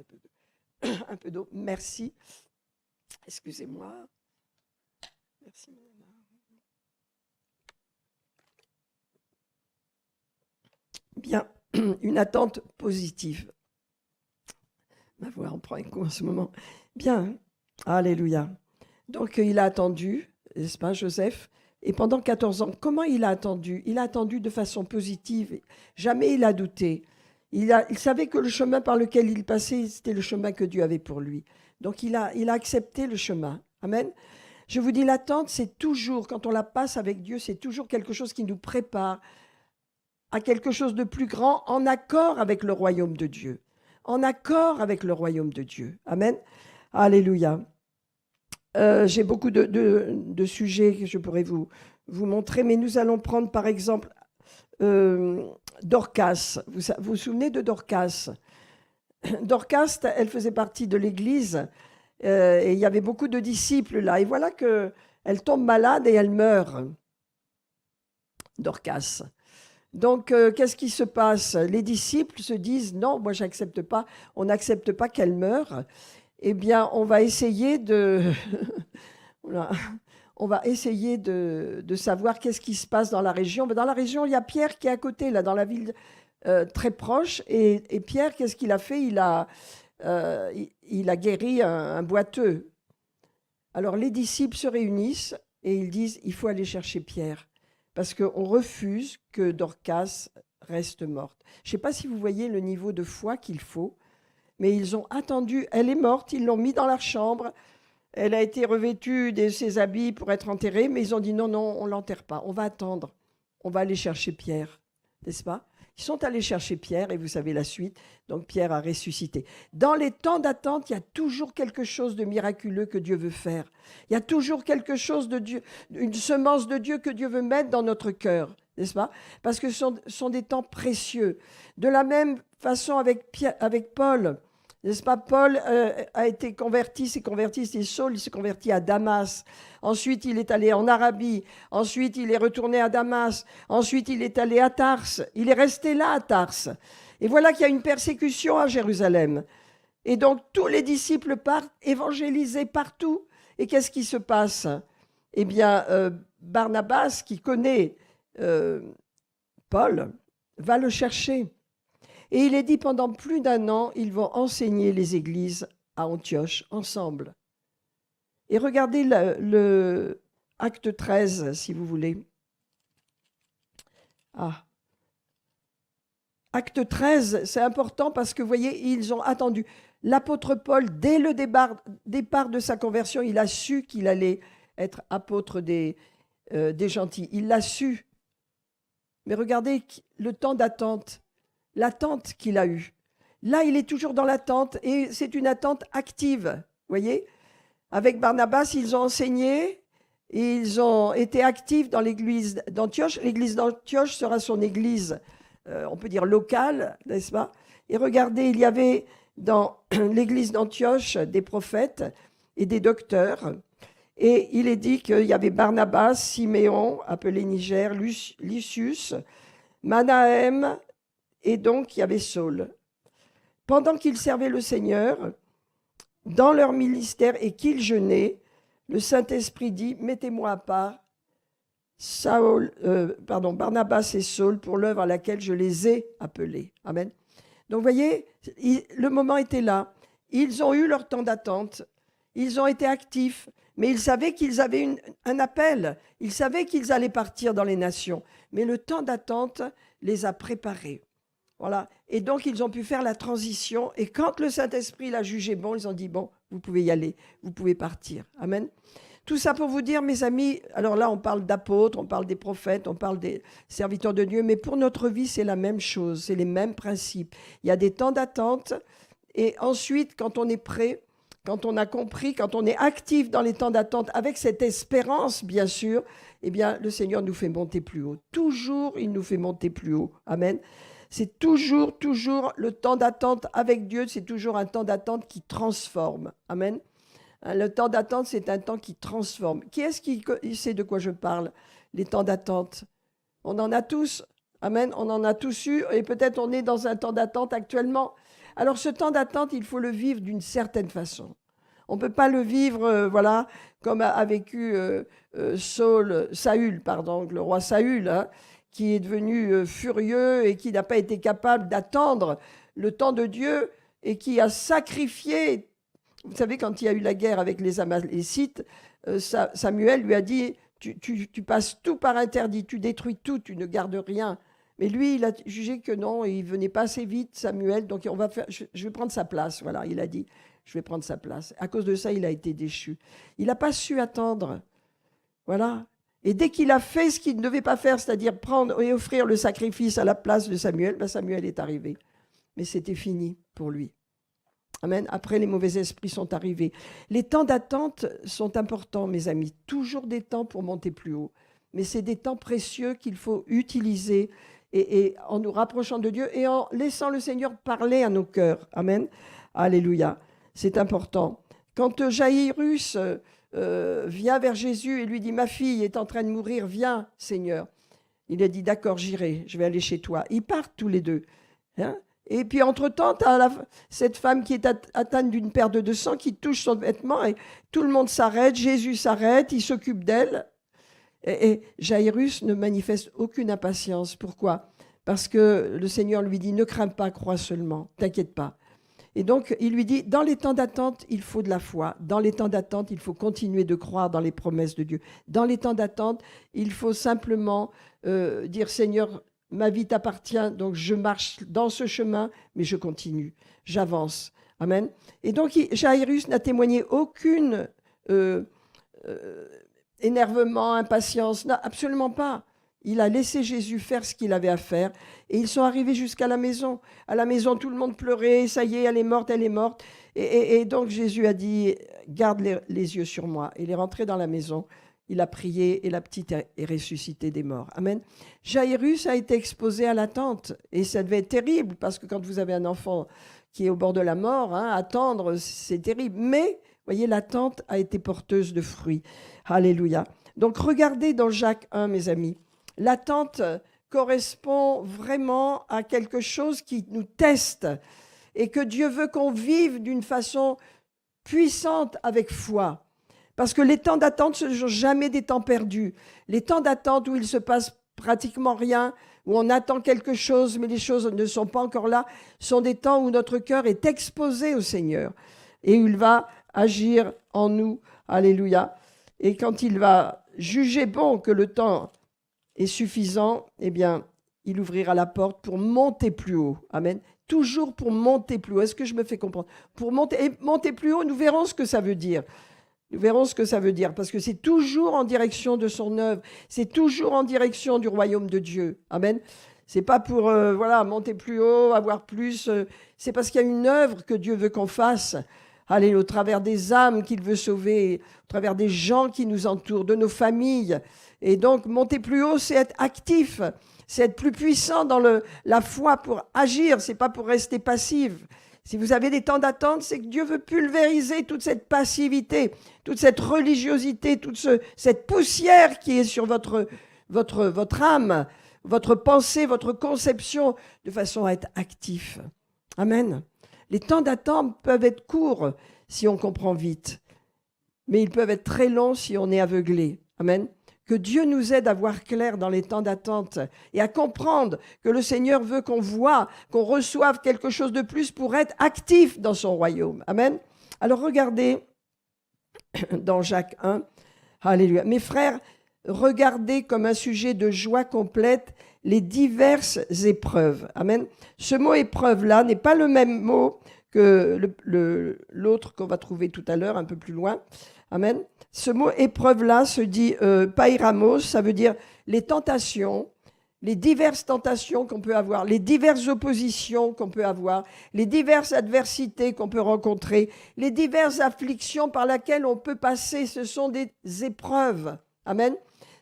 un peu d'eau. Merci. Excusez-moi. Merci. Bien, une attente positive. Ma voix en prend un coup en ce moment. Bien, alléluia. Donc, il a attendu, n'est-ce pas, Joseph? Et pendant 14 ans, comment il a attendu? Il a attendu de façon positive. Jamais il a douté. Il savait que le chemin par lequel il passait, c'était le chemin que Dieu avait pour lui. Donc, il a accepté le chemin. Amen. Je vous dis, l'attente, c'est toujours, quand on la passe avec Dieu, c'est toujours quelque chose qui nous prépare à quelque chose de plus grand en accord avec le royaume de Dieu. En accord avec le royaume de Dieu. Amen. Alléluia. J'ai beaucoup de sujets que je pourrais vous montrer, mais nous allons prendre par exemple Dorcas. Vous vous souvenez de Dorcas? Dorcas, elle faisait partie de l'Église et il y avait beaucoup de disciples là. Et voilà qu'elle tombe malade et elle meurt. Dorcas. Donc, qu'est-ce qui se passe? Les disciples se disent, non, moi, j'accepte pas, on n'accepte pas qu'elle meure. Eh bien, on va essayer de... on va essayer de savoir qu'est-ce qui se passe dans la région. Dans la région, il y a Pierre qui est à côté, là, dans la ville très proche. Et Pierre, qu'est-ce qu'il a fait? Il a guéri un boiteux. Alors, les disciples se réunissent et ils disent, il faut aller chercher Pierre. Parce qu'on refuse que Dorcas reste morte. Je ne sais pas si vous voyez le niveau de foi qu'il faut, mais ils ont attendu. Elle est morte, ils l'ont mis dans la chambre. Elle a été revêtue de ses habits pour être enterrée, mais ils ont dit non, on ne l'enterre pas. On va attendre. On va aller chercher Pierre, n'est-ce pas? Ils sont allés chercher Pierre et vous savez la suite. Donc Pierre a ressuscité. Dans les temps d'attente, il y a toujours quelque chose de miraculeux que Dieu veut faire. Il y a toujours quelque chose de Dieu, une semence de Dieu que Dieu veut mettre dans notre cœur, n'est-ce pas? Parce que ce sont des temps précieux. De la même façon avec Paul, n'est-ce pas? Paul a été converti, c'est Saul, il s'est converti à Damas. Ensuite, il est allé en Arabie. Ensuite, il est retourné à Damas. Ensuite, il est allé à Tarse. Il est resté là à Tarse. Et voilà qu'il y a une persécution à Jérusalem. Et donc, tous les disciples partent évangéliser partout. Et qu'est-ce qui se passe? Eh bien, Barnabas, qui connaît Paul, va le chercher. Et il est dit, pendant plus d'1 an, ils vont enseigner les églises à Antioche ensemble. Et regardez le acte 13, si vous voulez. Acte 13, c'est important parce que, vous voyez, ils ont attendu. L'apôtre Paul, dès le départ de sa conversion, il a su qu'il allait être apôtre des gentils. Il l'a su. Mais regardez le temps d'attente. L'attente qu'il a eue. Là, il est toujours dans l'attente et c'est une attente active. Voyez, avec Barnabas, ils ont enseigné et ils ont été actifs dans l'église d'Antioche. L'église d'Antioche sera son église, on peut dire locale, n'est-ce pas? Et regardez, il y avait dans l'église d'Antioche des prophètes et des docteurs. Et il est dit qu'il y avait Barnabas, Siméon, appelé Niger, Lucius, Manahem, et donc il y avait Saul. Pendant qu'ils servaient le Seigneur, dans leur ministère et qu'ils jeûnaient, le Saint-Esprit dit, mettez-moi à part Barnabas et Saul pour l'œuvre à laquelle je les ai appelés. Amen. Donc vous voyez, le moment était là. Ils ont eu leur temps d'attente, ils ont été actifs, mais ils savaient qu'ils avaient un appel, ils savaient qu'ils allaient partir dans les nations. Mais le temps d'attente les a préparés. Voilà. Et donc, ils ont pu faire la transition. Et quand le Saint-Esprit l'a jugé bon, ils ont dit, bon, vous pouvez y aller, vous pouvez partir. Amen. Tout ça pour vous dire, mes amis, alors là, on parle d'apôtres, on parle des prophètes, on parle des serviteurs de Dieu, mais pour notre vie, c'est la même chose, c'est les mêmes principes. Il y a des temps d'attente. Et ensuite, quand on est prêt, quand on a compris, quand on est actif dans les temps d'attente, avec cette espérance, bien sûr, eh bien, le Seigneur nous fait monter plus haut. Toujours, il nous fait monter plus haut. Amen. C'est toujours le temps d'attente avec Dieu, c'est toujours un temps d'attente qui transforme. Amen. Le temps d'attente, c'est un temps qui transforme. Qui est-ce qui sait de quoi je parle? Les temps d'attente. On en a tous. Amen. On en a tous eu et peut-être on est dans un temps d'attente actuellement. Alors ce temps d'attente, il faut le vivre d'une certaine façon. On ne peut pas le vivre, comme a vécu Saül, le roi Saül, hein, qui est devenu furieux et qui n'a pas été capable d'attendre le temps de Dieu et qui a sacrifié. Vous savez, quand il y a eu la guerre avec les Amalécites, Samuel lui a dit, tu passes tout par interdit, tu détruis tout, tu ne gardes rien. Mais lui, il a jugé que non, il ne venait pas assez vite, Samuel, donc je vais prendre sa place. Voilà, il a dit, je vais prendre sa place. À cause de ça, il a été déchu. Il n'a pas su attendre. Voilà. Et dès qu'il a fait ce qu'il ne devait pas faire, c'est-à-dire prendre et offrir le sacrifice à la place de Samuel, Samuel est arrivé. Mais c'était fini pour lui. Amen. Après, les mauvais esprits sont arrivés. Les temps d'attente sont importants, mes amis. Toujours des temps pour monter plus haut. Mais c'est des temps précieux qu'il faut utiliser et en nous rapprochant de Dieu et en laissant le Seigneur parler à nos cœurs. Amen. Alléluia. C'est important. Quand Jaïrus vient vers Jésus et lui dit « Ma fille est en train de mourir, viens, Seigneur ». Il a dit « D'accord, j'irai, je vais aller chez toi ». Ils partent tous les deux. Hein? Et puis, entre-temps, tu as cette femme qui est atteinte d'une perte de sang qui touche son vêtement et tout le monde s'arrête, Jésus s'arrête, il s'occupe d'elle. Et Jaïrus ne manifeste aucune impatience. Pourquoi? Parce que le Seigneur lui dit « Ne crains pas, crois seulement, t'inquiète pas ». Et donc, il lui dit, dans les temps d'attente, il faut de la foi. Dans les temps d'attente, il faut continuer de croire dans les promesses de Dieu. Dans les temps d'attente, il faut simplement dire, Seigneur, ma vie t'appartient, donc je marche dans ce chemin, mais je continue, j'avance. Amen. Et donc, Jaïrus n'a témoigné aucune énervement, impatience, non, absolument pas. Il a laissé Jésus faire ce qu'il avait à faire. Et ils sont arrivés jusqu'à la maison. À la maison, tout le monde pleurait. Ça y est, elle est morte, elle est morte. Et donc Jésus a dit, garde les yeux sur moi. Il est rentré dans la maison. Il a prié et la petite est ressuscitée des morts. Amen. Jaïrus a été exposé à l'attente. Et ça devait être terrible parce que quand vous avez un enfant qui est au bord de la mort, attendre, c'est terrible. Mais, voyez, l'attente a été porteuse de fruits. Alléluia. Donc regardez dans Jacques 1, mes amis. L'attente correspond vraiment à quelque chose qui nous teste et que Dieu veut qu'on vive d'une façon puissante avec foi. Parce que les temps d'attente ne sont jamais des temps perdus. Les temps d'attente où il se passe pratiquement rien, où on attend quelque chose mais les choses ne sont pas encore là, sont des temps où notre cœur est exposé au Seigneur. Et il va agir en nous. Alléluia. Et quand il va juger bon que le temps est suffisant, eh bien, il ouvrira la porte pour monter plus haut. Amen. Toujours pour monter plus haut. Est-ce que je me fais comprendre? Pour monter plus haut, nous verrons ce que ça veut dire. Nous verrons ce que ça veut dire, parce que c'est toujours en direction de son œuvre. C'est toujours en direction du royaume de Dieu. Amen. C'est pas pour monter plus haut, avoir plus. C'est parce qu'il y a une œuvre que Dieu veut qu'on fasse. Allez, au travers des âmes qu'il veut sauver, au travers des gens qui nous entourent, de nos familles. Et donc, monter plus haut, c'est être actif, c'est être plus puissant dans la foi pour agir, c'est pas pour rester passif. Si vous avez des temps d'attente, c'est que Dieu veut pulvériser toute cette passivité, toute cette religiosité, toute cette poussière qui est sur votre âme, votre pensée, votre conception, de façon à être actif. Amen. Les temps d'attente peuvent être courts si on comprend vite, mais ils peuvent être très longs si on est aveuglé. Amen. Que Dieu nous aide à voir clair dans les temps d'attente et à comprendre que le Seigneur veut qu'on voit, qu'on reçoive quelque chose de plus pour être actif dans son royaume. Amen. Alors regardez dans Jacques 1, alléluia. Mes frères, regardez comme un sujet de joie complète les diverses épreuves. Amen. Ce mot épreuve-là n'est pas le même mot que l'autre qu'on va trouver tout à l'heure, un peu plus loin. Amen. Ce mot épreuve-là se dit pairamos, ça veut dire les tentations, les diverses tentations qu'on peut avoir, les diverses oppositions qu'on peut avoir, les diverses adversités qu'on peut rencontrer, les diverses afflictions par lesquelles on peut passer, ce sont des épreuves. Amen.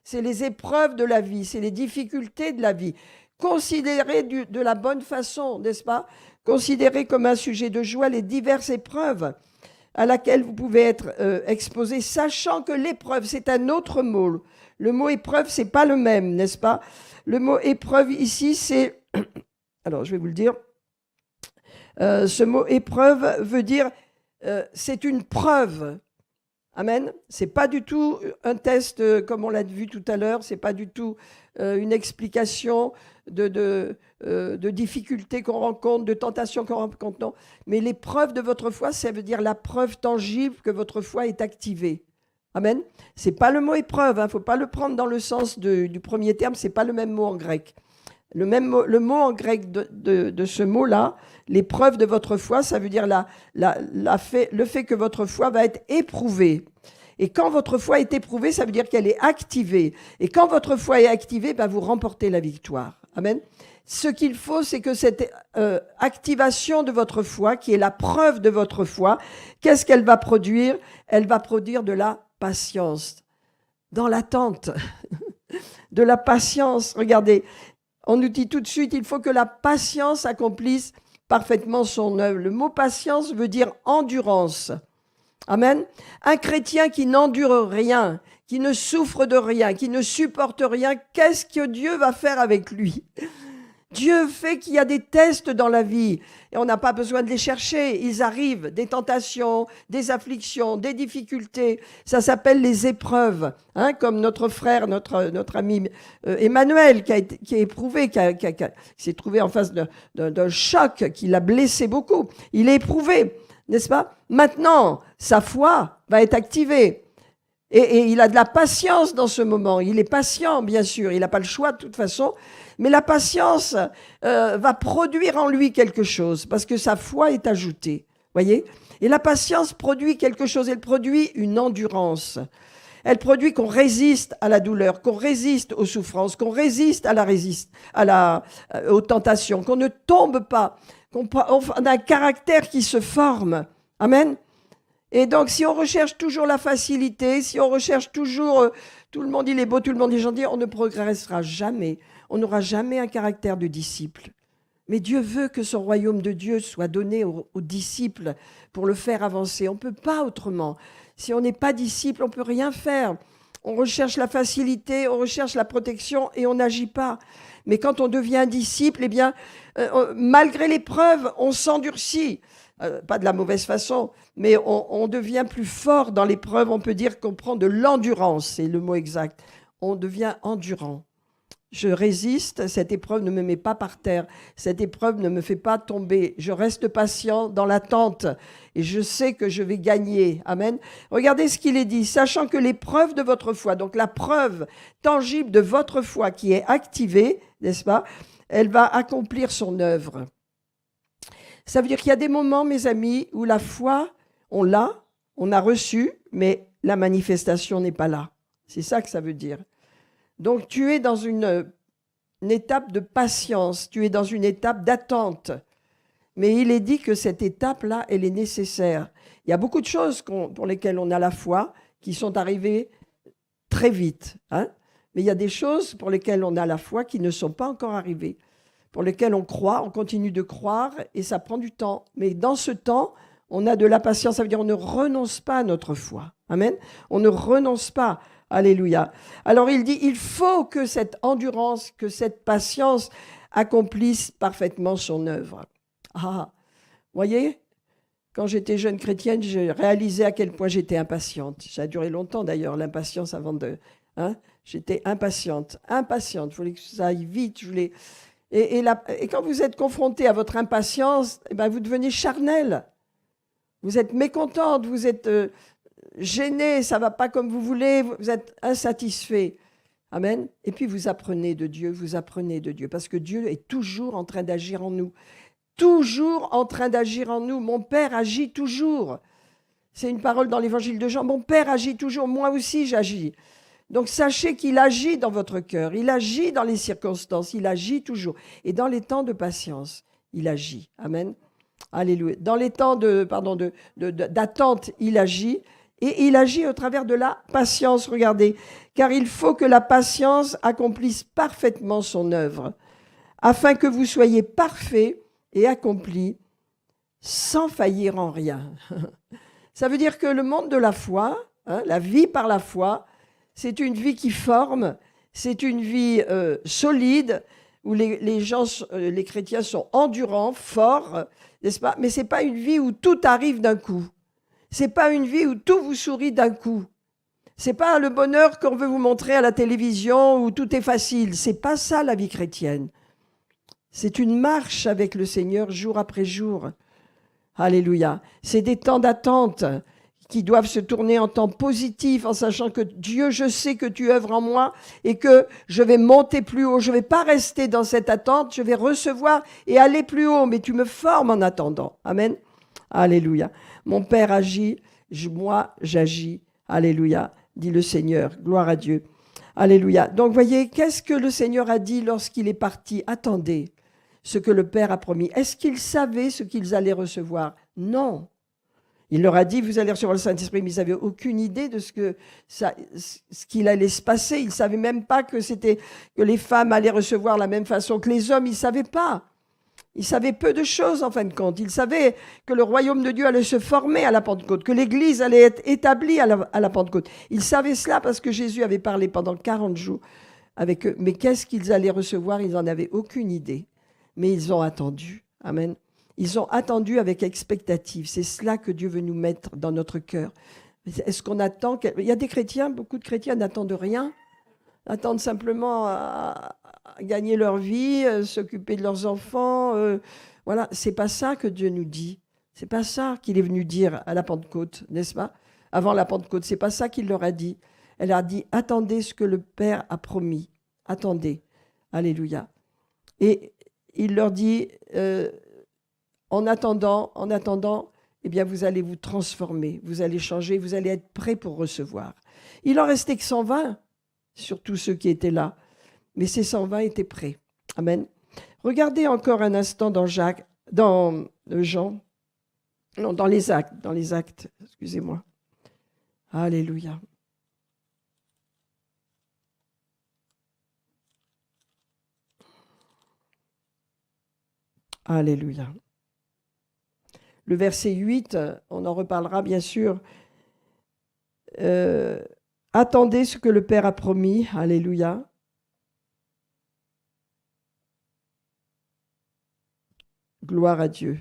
C'est les épreuves de la vie, c'est les difficultés de la vie. Considérez de la bonne façon, n'est-ce pas? Considérez comme un sujet de joie les diverses épreuves à laquelle vous pouvez être exposé, sachant que l'épreuve, c'est un autre mot. Le mot épreuve, c'est pas le même, n'est-ce pas? Le mot épreuve ici, c'est... Alors, je vais vous le dire. Ce mot épreuve veut dire c'est une preuve. Amen. C'est pas du tout un test comme on l'a vu tout à l'heure. C'est pas du tout une explication de difficultés qu'on rencontre, de tentations qu'on rencontre. Non. Mais l'épreuve de votre foi, ça veut dire la preuve tangible que votre foi est activée. Amen. C'est pas le mot épreuve. Faut pas le prendre dans le sens du premier terme. C'est pas le même mot en grec. Le mot en grec de ce mot-là, l'épreuve de votre foi, ça veut dire le fait que votre foi va être éprouvée. Et quand votre foi est éprouvée, ça veut dire qu'elle est activée. Et quand votre foi est activée, vous remportez la victoire. Amen. Ce qu'il faut, c'est que cette activation de votre foi, qui est la preuve de votre foi, qu'est-ce qu'elle va produire? Elle va produire de la patience. Dans l'attente. De la patience. Regardez, on nous dit tout de suite, il faut que la patience accomplisse parfaitement son œuvre. Le mot patience veut dire endurance. Amen. Un chrétien qui n'endure rien, qui ne souffre de rien, qui ne supporte rien, qu'est-ce que Dieu va faire avec lui? Dieu fait qu'il y a des tests dans la vie et on n'a pas besoin de les chercher. Ils arrivent, des tentations, des afflictions, des difficultés. Ça s'appelle les épreuves. Comme notre frère, notre ami Emmanuel qui est éprouvé, qui s'est trouvé en face d'un choc qui l'a blessé beaucoup. Il est éprouvé, n'est-ce pas? Maintenant, sa foi va être activée. Et il a de la patience dans ce moment. Il est patient, bien sûr. Il n'a pas le choix de toute façon. Mais la patience va produire en lui quelque chose parce que sa foi est ajoutée. Voyez? Et la patience produit quelque chose. Elle produit une endurance. Elle produit qu'on résiste à la douleur, qu'on résiste aux souffrances, qu'on résiste aux tentations, qu'on ne tombe pas, qu'on a un caractère qui se forme. Amen. Et donc, si on recherche toujours la facilité, si on recherche toujours tout le monde il est beau, tout le monde est gentil, on ne progressera jamais. On n'aura jamais un caractère de disciple. Mais Dieu veut que son royaume de Dieu soit donné aux disciples pour le faire avancer. On ne peut pas autrement. Si on n'est pas disciple, on ne peut rien faire. On recherche la facilité, on recherche la protection et on n'agit pas. Mais quand on devient un disciple, eh bien, malgré l'épreuve, on s'endurcit. Pas de la mauvaise façon, mais on devient plus fort dans l'épreuve. On peut dire qu'on prend de l'endurance, c'est le mot exact. On devient endurant. Je résiste, cette épreuve ne me met pas par terre, cette épreuve ne me fait pas tomber. Je reste patient dans l'attente et je sais que je vais gagner. Amen. Regardez ce qu'il est dit, sachant que l'épreuve de votre foi, donc la preuve tangible de votre foi qui est activée, n'est-ce pas, elle va accomplir son œuvre. Ça veut dire qu'il y a des moments, mes amis, où la foi, on a reçu, mais la manifestation n'est pas là. C'est ça que ça veut dire. Donc, tu es dans une étape de patience, tu es dans une étape d'attente. Mais il est dit que cette étape-là, elle est nécessaire. Il y a beaucoup de choses pour lesquelles on a la foi qui sont arrivées très vite. Mais il y a des choses pour lesquelles on a la foi qui ne sont pas encore arrivées, pour lesquelles on croit, on continue de croire et ça prend du temps. Mais dans ce temps, on a de la patience, ça veut dire on ne renonce pas à notre foi. Amen. On ne renonce pas. Alléluia. Alors il dit, il faut que cette endurance, que cette patience accomplisse parfaitement son œuvre. Voyez, quand j'étais jeune chrétienne, j'ai réalisé à quel point j'étais impatiente. Ça a duré longtemps d'ailleurs, l'impatience avant de... J'étais impatiente. Je voulais que ça aille vite. Et quand vous êtes confronté à votre impatience, vous devenez charnel. Vous êtes mécontente, vous êtes... gêné, ça ne va pas comme vous voulez, vous êtes insatisfait. Amen. Et puis vous apprenez de Dieu, parce que Dieu est toujours en train d'agir en nous. Toujours en train d'agir en nous. Mon Père agit toujours. C'est une parole dans l'évangile de Jean. Mon Père agit toujours, moi aussi j'agis. Donc sachez qu'il agit dans votre cœur, il agit dans les circonstances, il agit toujours. Et dans les temps de patience, il agit. Amen. Alléluia. Dans les temps d'attente, il agit. Et il agit au travers de la patience, regardez. Car il faut que la patience accomplisse parfaitement son œuvre, afin que vous soyez parfaits et accomplis, sans faillir en rien. Ça veut dire que le monde de la foi, la vie par la foi, c'est une vie qui forme, c'est une vie solide, où les chrétiens sont endurants, forts, n'est-ce pas? Mais ce n'est pas une vie où tout arrive d'un coup. C'est pas une vie où tout vous sourit d'un coup. C'est pas le bonheur qu'on veut vous montrer à la télévision où tout est facile. C'est pas ça la vie chrétienne. C'est une marche avec le Seigneur jour après jour. Alléluia. C'est des temps d'attente qui doivent se tourner en temps positif en sachant que Dieu, je sais que tu œuvres en moi et que je vais monter plus haut. Je vais pas rester dans cette attente, je vais recevoir et aller plus haut, mais tu me formes en attendant. Amen. Alléluia. Mon Père agit, moi j'agis. Alléluia, dit le Seigneur. Gloire à Dieu. Alléluia. Donc, voyez, qu'est-ce que le Seigneur a dit lorsqu'il est parti? Attendez ce que le Père a promis. Est-ce qu'ils savaient ce qu'ils allaient recevoir? Non. Il leur a dit, vous allez recevoir le Saint-Esprit, mais ils n'avaient aucune idée de ce qu'il allait se passer. Ils ne savaient même pas que les femmes allaient recevoir la même façon que les hommes. Ils ne savaient pas. Ils savaient peu de choses, en fin de compte. Ils savaient que le royaume de Dieu allait se former à la Pentecôte, que l'Église allait être établie à la Pentecôte. Ils savaient cela parce que Jésus avait parlé pendant 40 jours avec eux. Mais qu'est-ce qu'ils allaient recevoir? Ils n'en avaient aucune idée. Mais ils ont attendu. Amen. Ils ont attendu avec expectative. C'est cela que Dieu veut nous mettre dans notre cœur. Est-ce qu'on attend? Il y a des chrétiens, beaucoup de chrétiens n'attendent rien, attendent simplement à gagner leur vie, s'occuper de leurs enfants. Voilà, c'est pas ça que Dieu nous dit. C'est pas ça qu'il est venu dire à la Pentecôte, n'est-ce pas? Avant la Pentecôte, c'est pas ça qu'il leur a dit. Elle a dit, attendez ce que le Père a promis. Attendez. Alléluia. Et il leur dit... En attendant, eh bien, vous allez vous transformer, vous allez changer, vous allez être prêts pour recevoir. Il en restait que 120, surtout ceux qui étaient là, mais ces 120 étaient prêts. Amen. Regardez encore un instant dans les actes, excusez-moi. Alléluia. Alléluia. Le verset 8, on en reparlera bien sûr. Attendez ce que le Père a promis. Alléluia. Gloire à Dieu.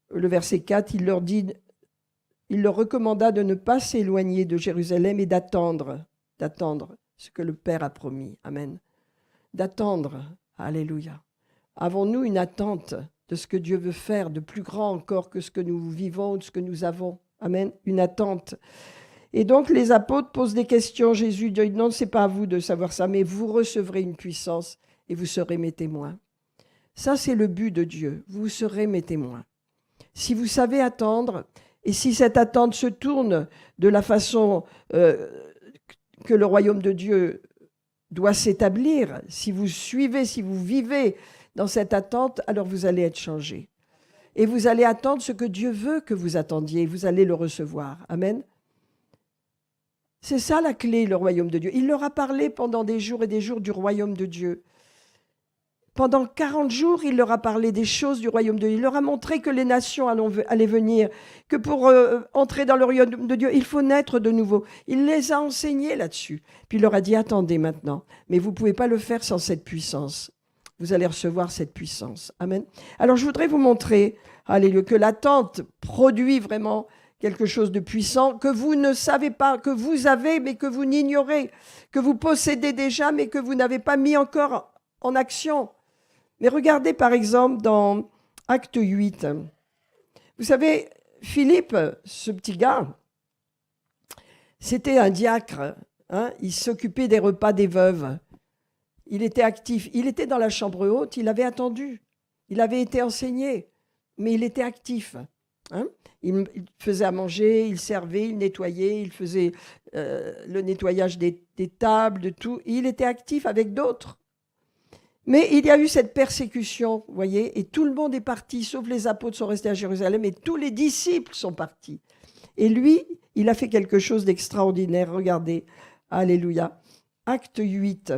Le verset 4, il leur recommanda de ne pas s'éloigner de Jérusalem et d'attendre ce que le Père a promis. Amen. D'attendre. Alléluia. Avons-nous une attente de ce que Dieu veut faire, de plus grand encore que ce que nous vivons, de ce que nous avons? Amen. Une attente. Et donc, les apôtres posent des questions. Jésus dit, non, ce n'est pas à vous de savoir ça, mais vous recevrez une puissance et vous serez mes témoins. Ça, c'est le but de Dieu. Vous serez mes témoins. Si vous savez attendre, et si cette attente se tourne de la façon que le royaume de Dieu doit s'établir, si vous suivez, si vous vivez dans cette attente, alors vous allez être changé. Et vous allez attendre ce que Dieu veut que vous attendiez, et vous allez le recevoir. Amen. C'est ça la clé, le royaume de Dieu. Il leur a parlé pendant des jours et des jours du royaume de Dieu. Pendant 40 jours, il leur a parlé des choses du royaume de Dieu. Il leur a montré que les nations allaient venir, que pour entrer dans le royaume de Dieu, il faut naître de nouveau. Il les a enseignés là-dessus. Puis il leur a dit, attendez maintenant, mais vous ne pouvez pas le faire sans cette puissance. Vous allez recevoir cette puissance. Amen. Alors, je voudrais vous montrer, alléluia, que l'attente produit vraiment quelque chose de puissant, que vous ne savez pas, que vous avez, mais que vous n'ignorez, que vous possédez déjà, mais que vous n'avez pas mis encore en action. Mais regardez, par exemple, dans Acte 8. Vous savez, Philippe, ce petit gars, c'était un diacre. Hein, il s'occupait des repas des veuves. Il était actif. Il était dans la chambre haute, il avait attendu. Il avait été enseigné, mais il était actif. Hein? Il faisait à manger, il servait, il nettoyait, il faisait le nettoyage des tables, de tout. Il était actif avec d'autres. Mais il y a eu cette persécution, vous voyez, et tout le monde est parti, sauf les apôtres sont restés à Jérusalem, et tous les disciples sont partis. Et lui, il a fait quelque chose d'extraordinaire. Regardez, alléluia. Acte 8.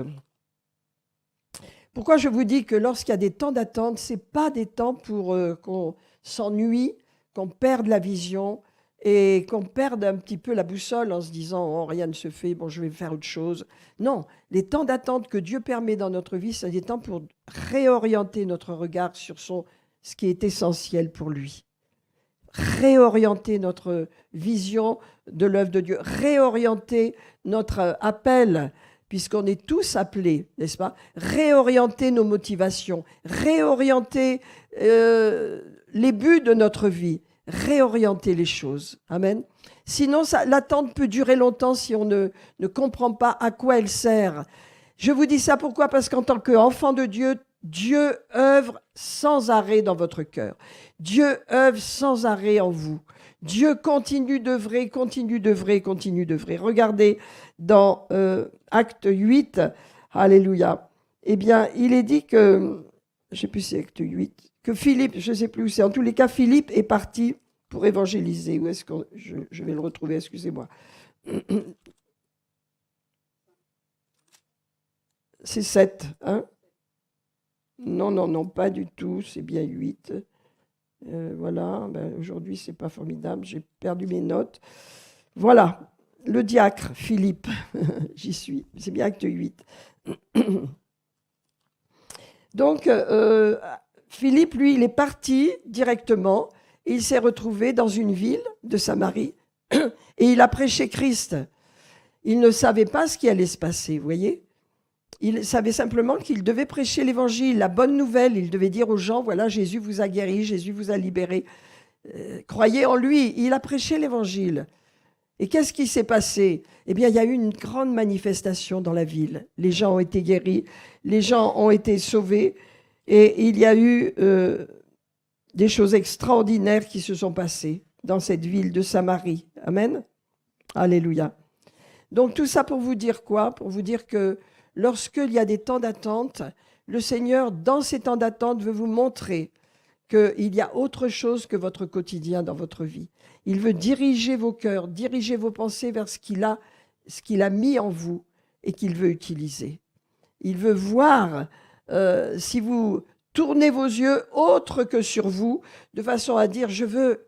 Pourquoi je vous dis que lorsqu'il y a des temps d'attente, ce n'est pas des temps pour qu'on s'ennuie, qu'on perde la vision et qu'on perde un petit peu la boussole en se disant oh, « rien ne se fait, bon, je vais faire autre chose ». Non, les temps d'attente que Dieu permet dans notre vie, c'est des temps pour réorienter notre regard sur ce qui est essentiel pour lui. Réorienter notre vision de l'œuvre de Dieu, réorienter notre appel, puisqu'on est tous appelés, n'est-ce pas? Réorienter nos motivations, réorienter les buts de notre vie, réorienter les choses. Amen. Sinon, l'attente peut durer longtemps si on ne comprend pas à quoi elle sert. Je vous dis ça pourquoi? Parce qu'en tant qu'enfant de Dieu, Dieu œuvre sans arrêt dans votre cœur. Dieu œuvre sans arrêt en vous. Dieu continue d'œuvrer, continue d'œuvrer, continue d'œuvrer. Regardez dans Acte 8, alléluia. Eh bien, il est dit que, je ne sais plus si c'est Acte 8, que Philippe, je ne sais plus où c'est, en tous les cas, Philippe est parti pour évangéliser. Où est-ce que je vais le retrouver, excusez-moi. C'est 7, hein? Non, pas du tout, c'est bien 8. Voilà, aujourd'hui, c'est pas formidable, j'ai perdu mes notes. Voilà, le diacre, Philippe, j'y suis, c'est bien Acte 8. Donc, Philippe, lui, il est parti directement, et il s'est retrouvé dans une ville de Samarie, et il a prêché Christ. Il ne savait pas ce qui allait se passer, vous voyez ? Il savait simplement qu'il devait prêcher l'évangile, la bonne nouvelle. Il devait dire aux gens, voilà, Jésus vous a guéri, Jésus vous a libéré. Croyez en lui. Il a prêché l'évangile. Et qu'est-ce qui s'est passé? Eh bien, il y a eu une grande manifestation dans la ville. Les gens ont été guéris, les gens ont été sauvés. Et il y a eu des choses extraordinaires qui se sont passées dans cette ville de Samarie. Amen. Alléluia. Donc tout ça pour vous dire quoi? Pour vous dire que lorsqu'il y a des temps d'attente, le Seigneur, dans ces temps d'attente, veut vous montrer qu'il y a autre chose que votre quotidien dans votre vie. Il veut diriger vos cœurs, diriger vos pensées vers ce qu'il a mis en vous et qu'il veut utiliser. Il veut voir si vous tournez vos yeux autre que sur vous, de façon à dire « je veux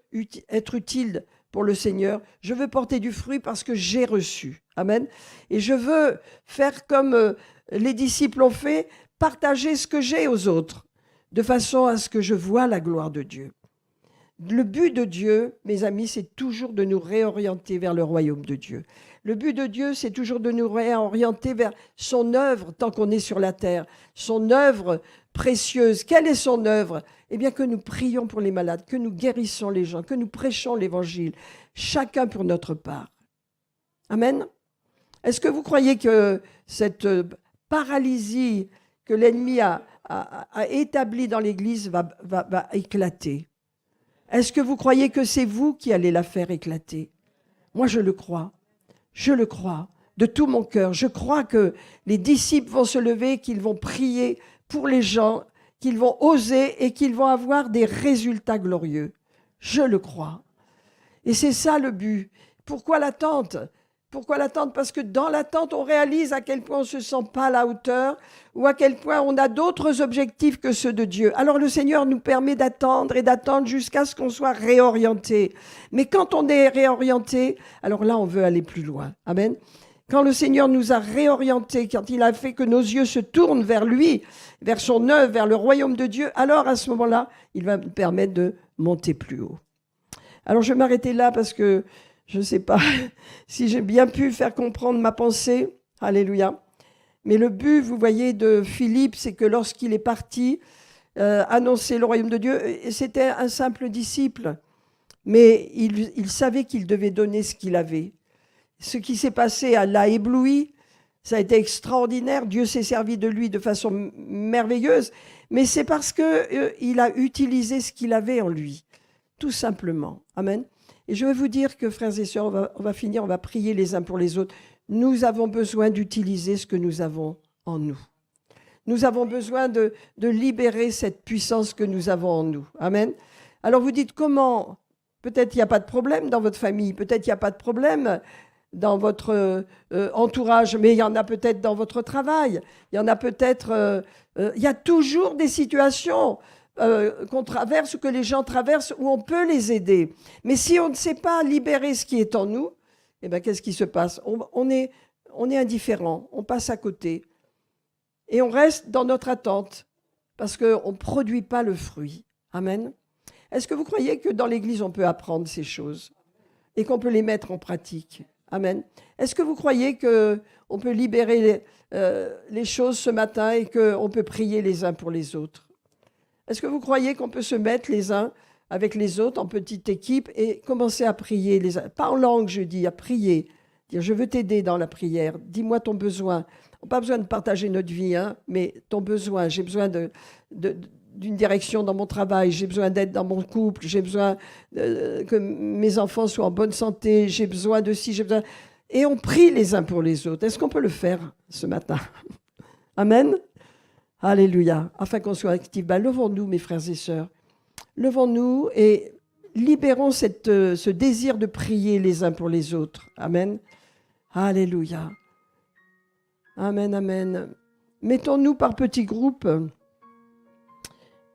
être utile » pour le Seigneur, je veux porter du fruit parce que j'ai reçu. Amen. Et je veux faire comme les disciples ont fait, partager ce que j'ai aux autres, de façon à ce que je vois la gloire de Dieu. Le but de Dieu, mes amis, c'est toujours de nous réorienter vers le royaume de Dieu. Le but de Dieu, c'est toujours de nous réorienter vers son œuvre tant qu'on est sur la terre, son œuvre précieuse. Quelle est son œuvre? Eh bien, que nous prions pour les malades, que nous guérissons les gens, que nous prêchons l'évangile, chacun pour notre part. Amen. Est-ce que vous croyez que cette paralysie que l'ennemi a établie dans l'Église va éclater? Est-ce que vous croyez que c'est vous qui allez la faire éclater? Moi, je le crois. Je le crois de tout mon cœur. Je crois que les disciples vont se lever, qu'ils vont prier pour les gens, qu'ils vont oser et qu'ils vont avoir des résultats glorieux. Je le crois. Et c'est ça le but. Pourquoi l'attente? Pourquoi l'attente? Parce que dans l'attente, on réalise à quel point on ne se sent pas à la hauteur ou à quel point on a d'autres objectifs que ceux de Dieu. Alors le Seigneur nous permet d'attendre et d'attendre jusqu'à ce qu'on soit réorienté. Mais quand on est réorienté, alors là, on veut aller plus loin. Amen. Quand le Seigneur nous a réorientés, quand il a fait que nos yeux se tournent vers lui, vers son œuvre, vers le royaume de Dieu, alors à ce moment-là, il va nous permettre de monter plus haut. Alors je vais m'arrêter là parce que je ne sais pas si j'ai bien pu faire comprendre ma pensée. Alléluia. Mais le but, vous voyez, de Philippe, c'est que lorsqu'il est parti annoncer le royaume de Dieu, c'était un simple disciple. Mais il savait qu'il devait donner ce qu'il avait. Ce qui s'est passé l'a ébloui. Ça a été extraordinaire. Dieu s'est servi de lui de façon merveilleuse. Mais c'est parce qu'il a utilisé ce qu'il avait en lui. Tout simplement. Amen. Et je vais vous dire que, frères et sœurs, on va finir, on va prier les uns pour les autres. Nous avons besoin d'utiliser ce que nous avons en nous. Nous avons besoin de libérer cette puissance que nous avons en nous. Amen. Alors vous dites comment? Peut-être il n'y a pas de problème dans votre famille, peut-être il n'y a pas de problème dans votre entourage, mais il y en a peut-être dans votre travail. Il y en a peut-être... il y a toujours des situations qu'on traverse ou que les gens traversent où on peut les aider. Mais si on ne sait pas libérer ce qui est en nous, eh bien, qu'est-ce qui se passe? On est indifférent, on passe à côté. Et on reste dans notre attente parce qu'on ne produit pas le fruit. Amen. Est-ce que vous croyez que dans l'Église, on peut apprendre ces choses et qu'on peut les mettre en pratique? Amen. Est-ce que vous croyez qu'on peut libérer les choses ce matin et qu'on peut prier les uns pour les autres? Est-ce que vous croyez qu'on peut se mettre les uns avec les autres en petite équipe et commencer à prier les uns? Pas en langue, je dis, à prier. Dire, je veux t'aider dans la prière. Dis-moi ton besoin. On n'a pas besoin de partager notre vie, hein, mais ton besoin. J'ai besoin de d'une direction dans mon travail, j'ai besoin d'aide dans mon couple, j'ai besoin que mes enfants soient en bonne santé, j'ai besoin de ci, j'ai besoin... Et on prie les uns pour les autres. Est-ce qu'on peut le faire ce matin? Amen. Alléluia. Afin qu'on soit actifs. Levons-nous, mes frères et sœurs. Levons-nous et libérons ce désir de prier les uns pour les autres. Amen. Alléluia. Amen, amen. Mettons-nous par petits groupes.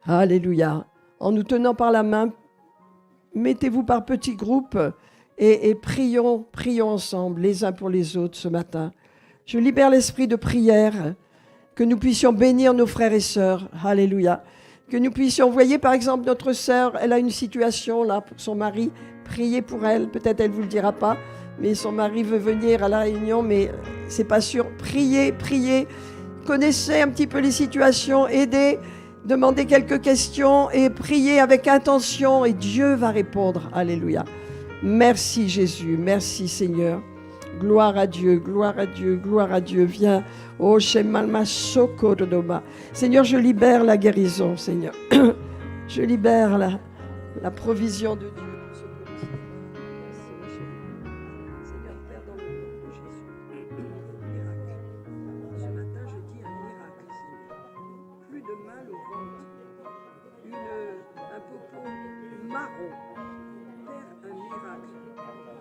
Alléluia. En nous tenant par la main, mettez-vous par petits groupes et prions ensemble les uns pour les autres ce matin. Je libère l'esprit de prière, que nous puissions bénir nos frères et sœurs. Alléluia. Que nous puissions, voyez par exemple notre sœur, elle a une situation là pour son mari, priez pour elle, peut-être elle ne vous le dira pas, mais son mari veut venir à la réunion, mais c'est pas sûr. Priez, connaissez un petit peu les situations, aidez, demandez quelques questions et priez avec intention et Dieu va répondre. Alléluia. Merci Jésus, merci Seigneur. Gloire à Dieu, gloire à Dieu, gloire à Dieu. Viens. Oh, Shemalma Sokodoma. Seigneur, je libère la guérison, Seigneur. Je libère la provision de Dieu. Seigneur, Père, dans le nom de Jésus. Miracle. Ce matin, je dis un miracle, Seigneur. Plus de mal au ventre. Un popo marron. Père, un miracle.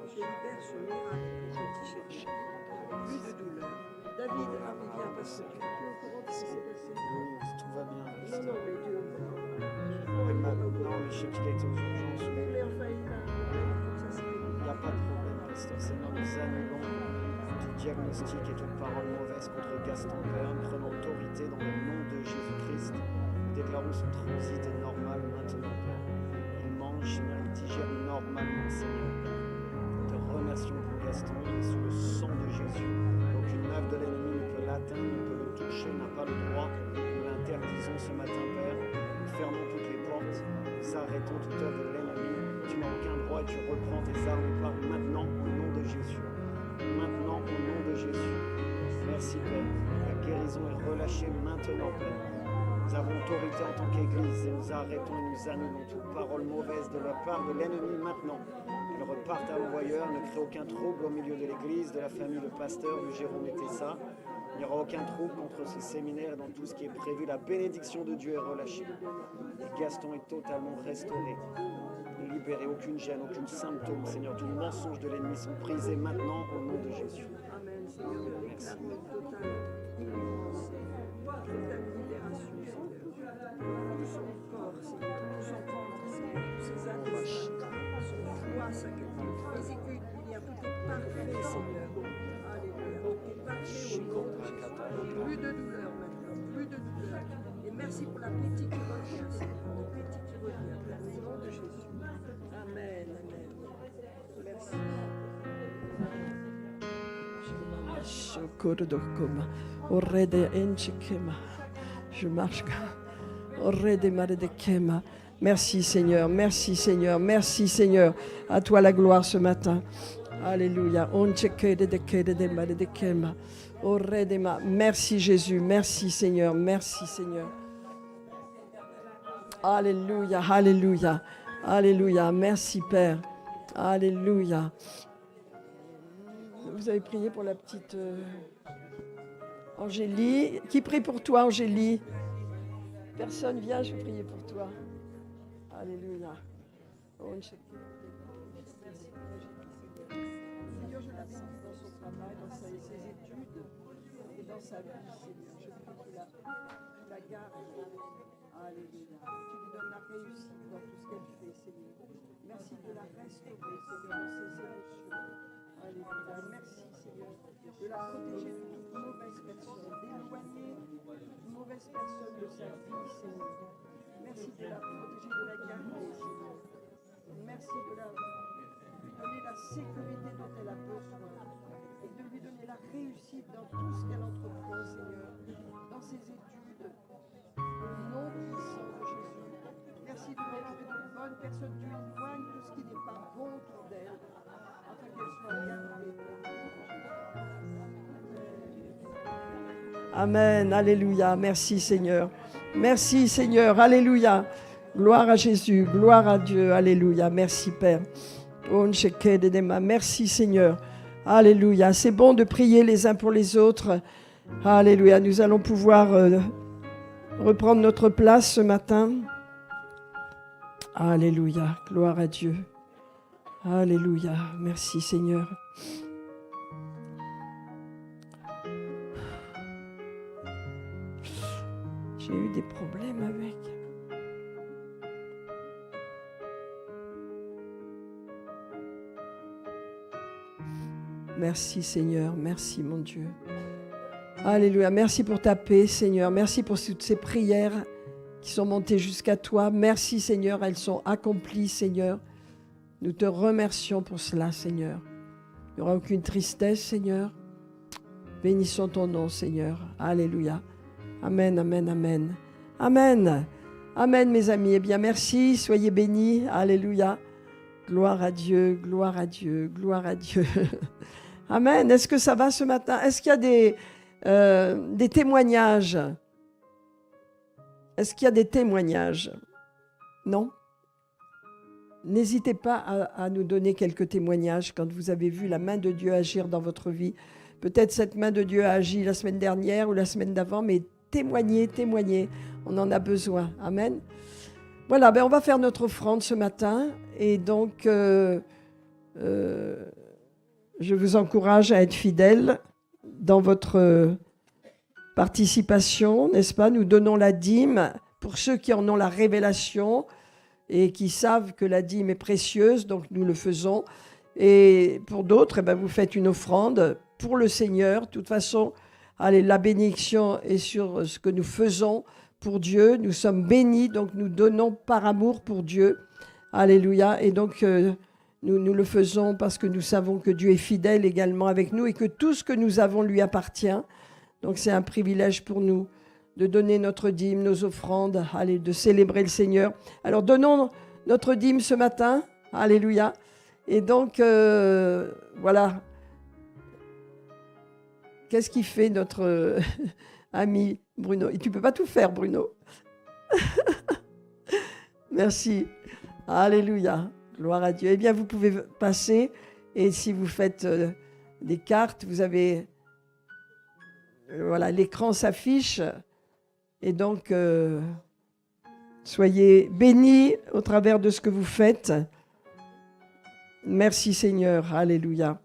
Je libère ce miracle pour petit chéri. Plus de douleur. David, viens passer. Tout va bien. Non, mais Dieu. Non, mais je sais qu'il a été aux urgences. Mais enfin, il n'y a pas de problème, pasteur. Seigneur, nous annulons tout diagnostic et toute parole mauvaise contre Gaston Père. Nous prenons autorité dans le nom de Jésus-Christ. Nous déclarons son transit est normal maintenant, Père. Il mange, il digère normalement, Seigneur. Nous te remercions pour Gaston. Il est sous le sang de Jésus. Aucune œuvre de l'ennemi ne peut l'atteindre, ne peut le toucher, n'a pas le droit. Nous l'interdisons ce matin, Père. Nous fermons toutes les portes. Nous arrêtons toute œuvre de l'ennemi. Tu n'as aucun droit et tu reprends tes armes et pars maintenant au nom de Jésus. Maintenant au nom de Jésus. Merci, Père. La guérison est relâchée maintenant, Père. Nous avons autorité en tant qu'Église et nous arrêtons et nous annulons toute parole mauvaise de la part de l'ennemi maintenant. Elle reparte à l'envoyeur, ne crée aucun trouble au milieu de l'Église, de la famille de pasteur, de Jérôme et Tessa. Il n'y aura aucun trouble contre ce séminaire et dans tout ce qui est prévu. La bénédiction de Dieu est relâchée. Et Gaston est totalement restauré. Libéré, aucune gêne, aucun symptôme, Seigneur. Tous les mensonges de l'ennemi sont brisés maintenant au nom de Jésus. Amen, Seigneur. Merci. Totale libération, Seigneur. Tout son corps, Seigneur. Tout son ventre, Seigneur. Tous ses intestins, son foie, sa vésicule biliaire. Tout est parfait, Seigneur. Alléluia. Tout est parfait au nom de Jésus. Plus de douleur maintenant. Plus de douleur. Et merci pour l'appétit qui revient, Seigneur. L'appétit qui revient. Au nom de Jésus. Amen. Amen. Merci. Je marche. Merci Seigneur, merci Seigneur, merci Seigneur. À toi la gloire ce matin. Alléluia. Merci Jésus, merci Seigneur, merci Seigneur. Alléluia, alléluia, alléluia. Merci Père. Alléluia. Vous avez prié pour la petite Angélie. Qui prie pour toi, Angélie? Personne vient, je vais prier pour toi. Alléluia. Merci. Seigneur, je la bénis dans son travail, dans ses études et dans sa vie, Seigneur. Je prie que la garde. Alléluia. Tu lui donnes la réussite dans tout ce qu'elle fait, Seigneur. Merci de la restaurer, Seigneur, dans ses émotions. Alléluia. Merci, Seigneur, de la protéger de toute mauvaise personne, d'éloigner toute mauvaise personne de sa vie, Seigneur. Merci de la protéger, de la garder, Seigneur. Merci de lui donner la sécurité dont elle a besoin et de lui donner la réussite dans tout ce qu'elle entreprend, Seigneur, dans ses études. Au nom puissant de Jésus. Merci de m'entourer de bonnes personnes. Tu éloignes tout ce qui n'est pas bon autour d'elle, afin qu'elle soit gardée. Amen. Alléluia. Merci Seigneur. Merci Seigneur. Alléluia. Gloire à Jésus. Gloire à Dieu. Alléluia. Merci Père. Merci Seigneur. Alléluia. C'est bon de prier les uns pour les autres. Alléluia. Nous allons pouvoir reprendre notre place ce matin. Alléluia. Gloire à Dieu. Alléluia. Merci Seigneur. J'ai eu des problèmes avec. Merci Seigneur. Merci mon Dieu. Alléluia. Merci pour ta paix Seigneur. Merci pour toutes ces prières qui sont montées jusqu'à toi. Merci Seigneur. Elles sont accomplies Seigneur. Nous te remercions pour cela, Seigneur. Il n'y aura aucune tristesse, Seigneur. Bénissons ton nom, Seigneur. Alléluia. Amen, amen, amen. Amen. Amen, mes amis. Eh bien, merci. Soyez bénis. Alléluia. Gloire à Dieu, gloire à Dieu, gloire à Dieu. Amen. Est-ce que ça va ce matin? Est-ce qu'il y a des témoignages? Est-ce qu'il y a des témoignages? Non? N'hésitez pas à nous donner quelques témoignages quand vous avez vu la main de Dieu agir dans votre vie. Peut-être cette main de Dieu a agi la semaine dernière ou la semaine d'avant, mais témoignez, témoignez. On en a besoin. Amen. Voilà, on va faire notre offrande ce matin. Et donc, je vous encourage à être fidèles dans votre participation, n'est-ce pas? Nous donnons la dîme pour ceux qui en ont la révélation et qui savent que la dîme est précieuse, donc nous le faisons. Et pour d'autres, vous faites une offrande pour le Seigneur. De toute façon, allez, la bénédiction est sur ce que nous faisons pour Dieu. Nous sommes bénis, donc nous donnons par amour pour Dieu. Alléluia. Et donc, nous le faisons parce que nous savons que Dieu est fidèle également avec nous et que tout ce que nous avons lui appartient. Donc, c'est un privilège pour nous de donner notre dîme, nos offrandes, allez, de célébrer le Seigneur. Alors, donnons notre dîme ce matin. Alléluia. Et donc, voilà. Qu'est-ce qu'il fait notre ami Bruno? Et tu ne peux pas tout faire, Bruno. Merci. Alléluia. Gloire à Dieu. Eh bien, vous pouvez passer. Et si vous faites des cartes, vous avez... voilà, l'écran s'affiche. Et donc, soyez bénis au travers de ce que vous faites. Merci Seigneur. Alléluia.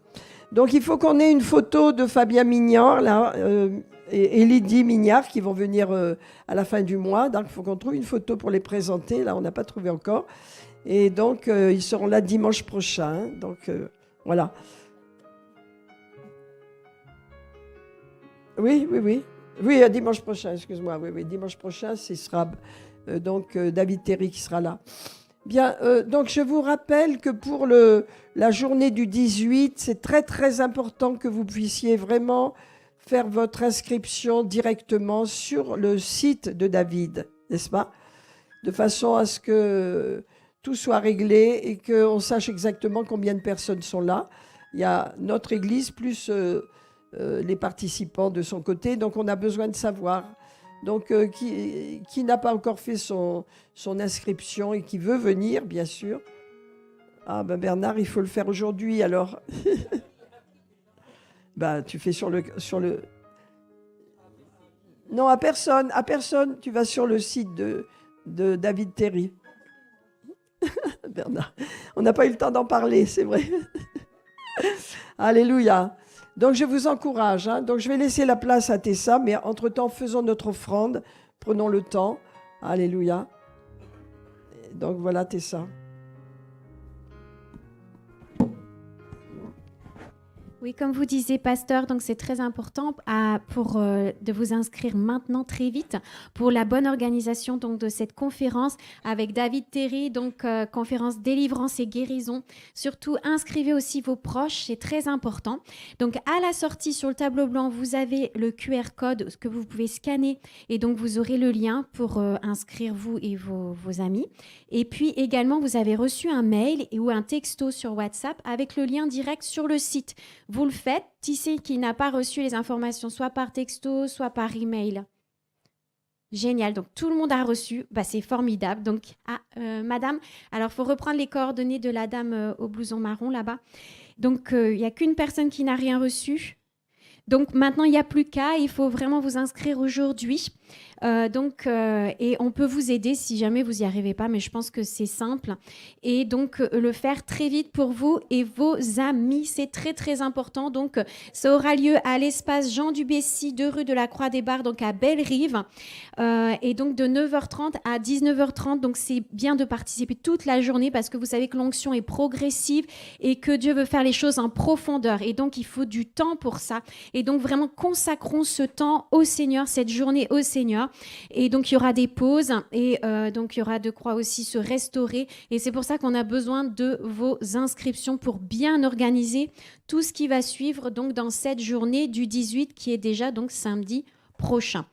Donc, il faut qu'on ait une photo de Fabien Mignard là, et Lydie Mignard qui vont venir à la fin du mois. Donc, il faut qu'on trouve une photo pour les présenter. Là, on n'a pas trouvé encore. Et donc, ils seront là dimanche prochain. Donc, voilà. Oui. Oui, dimanche prochain, excuse-moi. Oui, dimanche prochain, ce sera David Terry qui sera là. Bien, donc je vous rappelle que pour la journée du 18, c'est très très important que vous puissiez vraiment faire votre inscription directement sur le site de David, n'est-ce pas? De façon à ce que tout soit réglé et qu'on sache exactement combien de personnes sont là. Il y a notre église plus les participants de son côté, donc on a besoin de savoir. Donc, qui n'a pas encore fait son inscription et qui veut venir, bien sûr. Ah, Bernard, il faut le faire aujourd'hui, alors. Tu fais sur le... Non, à personne, tu vas sur le site de David Terry. Bernard, on n'a pas eu le temps d'en parler, c'est vrai. Alléluia. Donc, je vous encourage. Donc, je vais laisser la place à Tessa, mais entre-temps, faisons notre offrande. Prenons le temps. Alléluia. Donc, voilà Tessa. Oui, comme vous disiez, pasteur, donc c'est très important de vous inscrire maintenant très vite pour la bonne organisation donc de cette conférence avec David Terry, donc conférence délivrance et guérison. Surtout, inscrivez aussi vos proches, c'est très important. Donc, à la sortie sur le tableau blanc, vous avez le QR code que vous pouvez scanner et donc vous aurez le lien pour inscrire vous et vos amis. Et puis également, vous avez reçu un mail ou un texto sur WhatsApp avec le lien direct sur le site. vous le faites. Qui n'a pas reçu les informations, soit par texto, soit par email? Génial, donc tout le monde a reçu, c'est formidable. Donc, madame, alors il faut reprendre les coordonnées de la dame au blouson marron là-bas. Donc, il n'y a qu'une personne qui n'a rien reçu. Donc, maintenant, il n'y a plus qu'à, il faut vraiment vous inscrire aujourd'hui. Et on peut vous aider si jamais vous n'y arrivez pas, mais je pense que c'est simple. Et donc, le faire très vite pour vous et vos amis, c'est très, très important. Donc, ça aura lieu à l'espace Jean Dubessy, 2 rue de la Croix-des-Barres, donc à Bellerive. Et donc, de 9h30 à 19h30. Donc, c'est bien de participer toute la journée parce que vous savez que l'onction est progressive et que Dieu veut faire les choses en profondeur. Et donc, il faut du temps pour ça. Et donc, vraiment, consacrons ce temps au Seigneur, cette journée au Seigneur. Et donc, il y aura des pauses et donc, il y aura de quoi aussi se restaurer. Et c'est pour ça qu'on a besoin de vos inscriptions pour bien organiser tout ce qui va suivre donc, dans cette journée du 18 qui est déjà donc samedi prochain.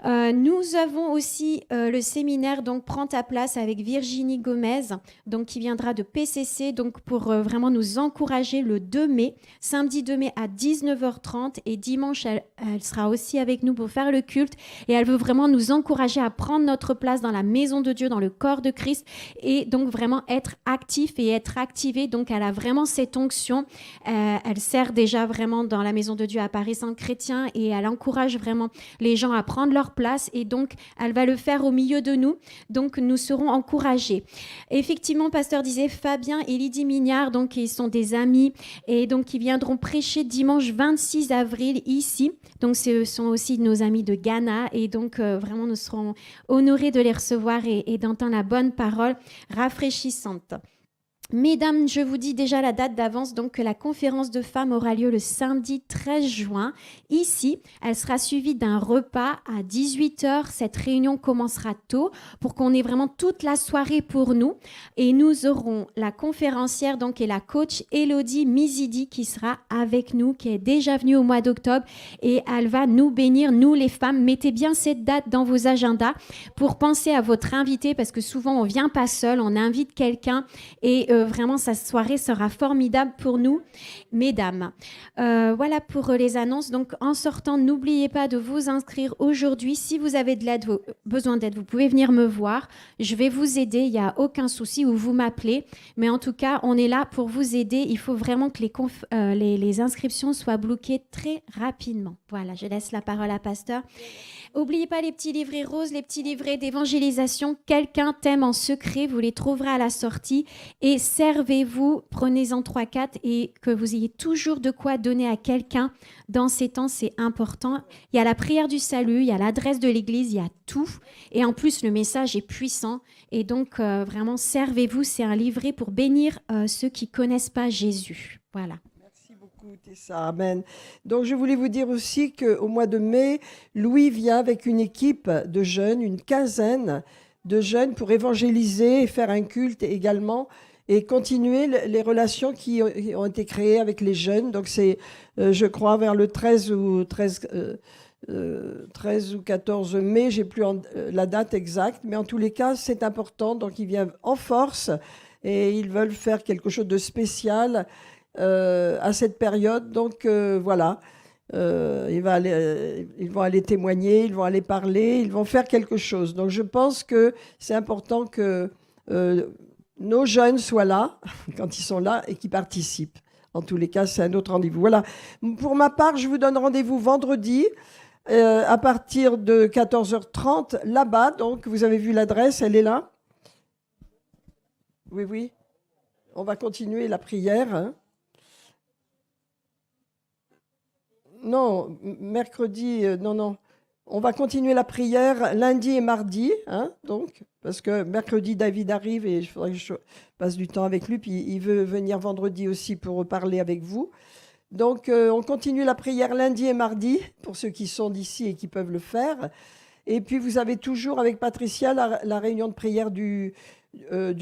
Nous avons aussi le séminaire donc Prends ta place avec Virginie Gomez donc qui viendra de PCC donc pour vraiment nous encourager le 2 mai, samedi 2 mai à 19h30 et dimanche elle sera aussi avec nous pour faire le culte et elle veut vraiment nous encourager à prendre notre place dans la maison de Dieu, dans le corps de Christ et donc vraiment être actif et être activé. Donc elle a vraiment cette onction, elle sert déjà vraiment dans la maison de Dieu à Paris Saint-Chrétien et elle encourage vraiment les gens à prendre leur place et donc elle va le faire au milieu de nous, donc nous serons encouragés. Effectivement, pasteur disait Fabien et Lydie Mignard, donc ils sont des amis et donc ils viendront prêcher dimanche 26 avril ici, donc ce sont aussi nos amis de Ghana et donc vraiment nous serons honorés de les recevoir et d'entendre la bonne parole rafraîchissante. Mesdames, je vous dis déjà la date d'avance, donc que la conférence de femmes aura lieu le samedi 13 juin. Ici, elle sera suivie d'un repas à 18h. Cette réunion commencera tôt pour qu'on ait vraiment toute la soirée pour nous. Et nous aurons la conférencière donc, et la coach Elodie Mizidi qui sera avec nous, qui est déjà venue au mois d'octobre. Et elle va nous bénir, nous les femmes. Mettez bien cette date dans vos agendas pour penser à votre invité parce que souvent, on ne vient pas seul, on invite quelqu'un et vraiment, sa soirée sera formidable pour nous, mesdames. Voilà pour les annonces. Donc, en sortant, n'oubliez pas de vous inscrire aujourd'hui. Si vous avez de l'aide, besoin d'aide, vous pouvez venir me voir. Je vais vous aider. Il n'y a aucun souci ou vous m'appelez. Mais en tout cas, on est là pour vous aider. Il faut vraiment que les inscriptions soient bloquées très rapidement. Voilà, je laisse la parole à Pasteur. N'oubliez pas les petits livrets roses, les petits livrets d'évangélisation. Quelqu'un t'aime en secret, vous les trouverez à la sortie. Et servez-vous, prenez-en 3-4 et que vous ayez toujours de quoi donner à quelqu'un. Dans ces temps, c'est important. Il y a la prière du salut, il y a l'adresse de l'église, il y a tout. Et en plus, le message est puissant. Et donc, vraiment, servez-vous. C'est un livret pour bénir ceux qui ne connaissent pas Jésus. Voilà. Tessa, amen. Donc, je voulais vous dire aussi qu'au mois de mai, Louis vient avec une équipe de jeunes, une quinzaine de jeunes pour évangéliser et faire un culte également et continuer les relations qui ont été créées avec les jeunes. Donc, c'est, je crois, vers le 13 ou 14 mai, j'ai plus la date exacte, mais en tous les cas, c'est important. Donc, ils viennent en force et ils veulent faire quelque chose de spécial à cette période. Donc voilà, ils vont aller témoigner, ils vont aller parler, ils vont faire quelque chose. Donc je pense que c'est important que nos jeunes soient là, quand ils sont là, et qu'ils participent. En tous les cas, c'est un autre rendez-vous. Voilà. Pour ma part, je vous donne rendez-vous vendredi à partir de 14h30 là-bas. Donc vous avez vu l'adresse, elle est là. Oui, oui. On va continuer la prière, hein. Non, mercredi, non. On va continuer la prière lundi et mardi, hein, donc, parce que mercredi, David arrive et il faudrait que je passe du temps avec lui, puis il veut venir vendredi aussi pour parler avec vous. Donc, on continue la prière lundi et mardi, pour ceux qui sont d'ici et qui peuvent le faire. Et puis, vous avez toujours avec Patricia la réunion de prière du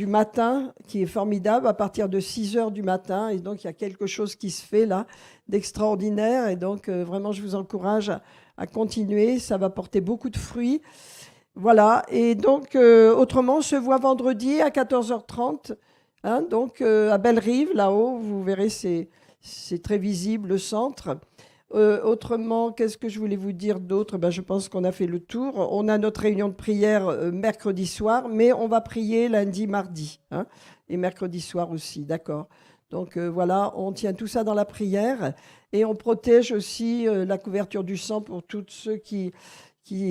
matin, qui est formidable, à partir de 6h du matin. Et donc, il y a quelque chose qui se fait là, d'extraordinaire. Et donc, vraiment, je vous encourage à continuer. Ça va porter beaucoup de fruits. Voilà. Et donc, autrement, on se voit vendredi à 14h30. Hein, donc, à Bellerive, là-haut, vous verrez, c'est c'est très visible, le centre. Autrement, qu'est-ce que je voulais vous dire d'autre? Je pense qu'on a fait le tour. On a notre réunion de prière mercredi soir, mais on va prier lundi, mardi, hein, et mercredi soir aussi, d'accord. Donc voilà, on tient tout ça dans la prière et on protège aussi la couverture du sang pour tous ceux qui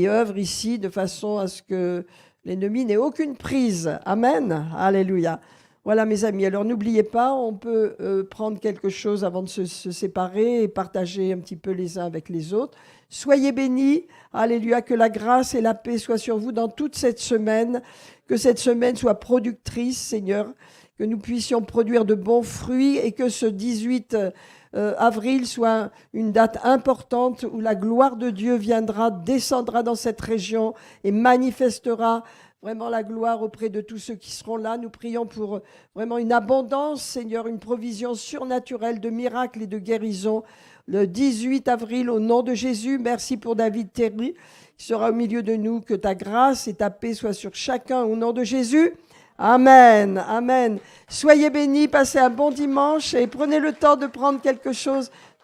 œuvrent ici de façon à ce que l'ennemi n'ait aucune prise. Amen. Alléluia. Voilà mes amis, alors n'oubliez pas, on peut prendre quelque chose avant de se séparer et partager un petit peu les uns avec les autres. Soyez bénis, alléluia, que la grâce et la paix soient sur vous dans toute cette semaine, que cette semaine soit productrice, Seigneur, que nous puissions produire de bons fruits et que ce 18 avril soit une date importante où la gloire de Dieu viendra, descendra dans cette région et manifestera vraiment la gloire auprès de tous ceux qui seront là. Nous prions pour vraiment une abondance, Seigneur, une provision surnaturelle de miracles et de guérisons. Le 18 avril, au nom de Jésus, merci pour David Terry, qui sera au milieu de nous. Que ta grâce et ta paix soient sur chacun, au nom de Jésus. Amen, amen. Soyez bénis, passez un bon dimanche et prenez le temps de prendre quelque chose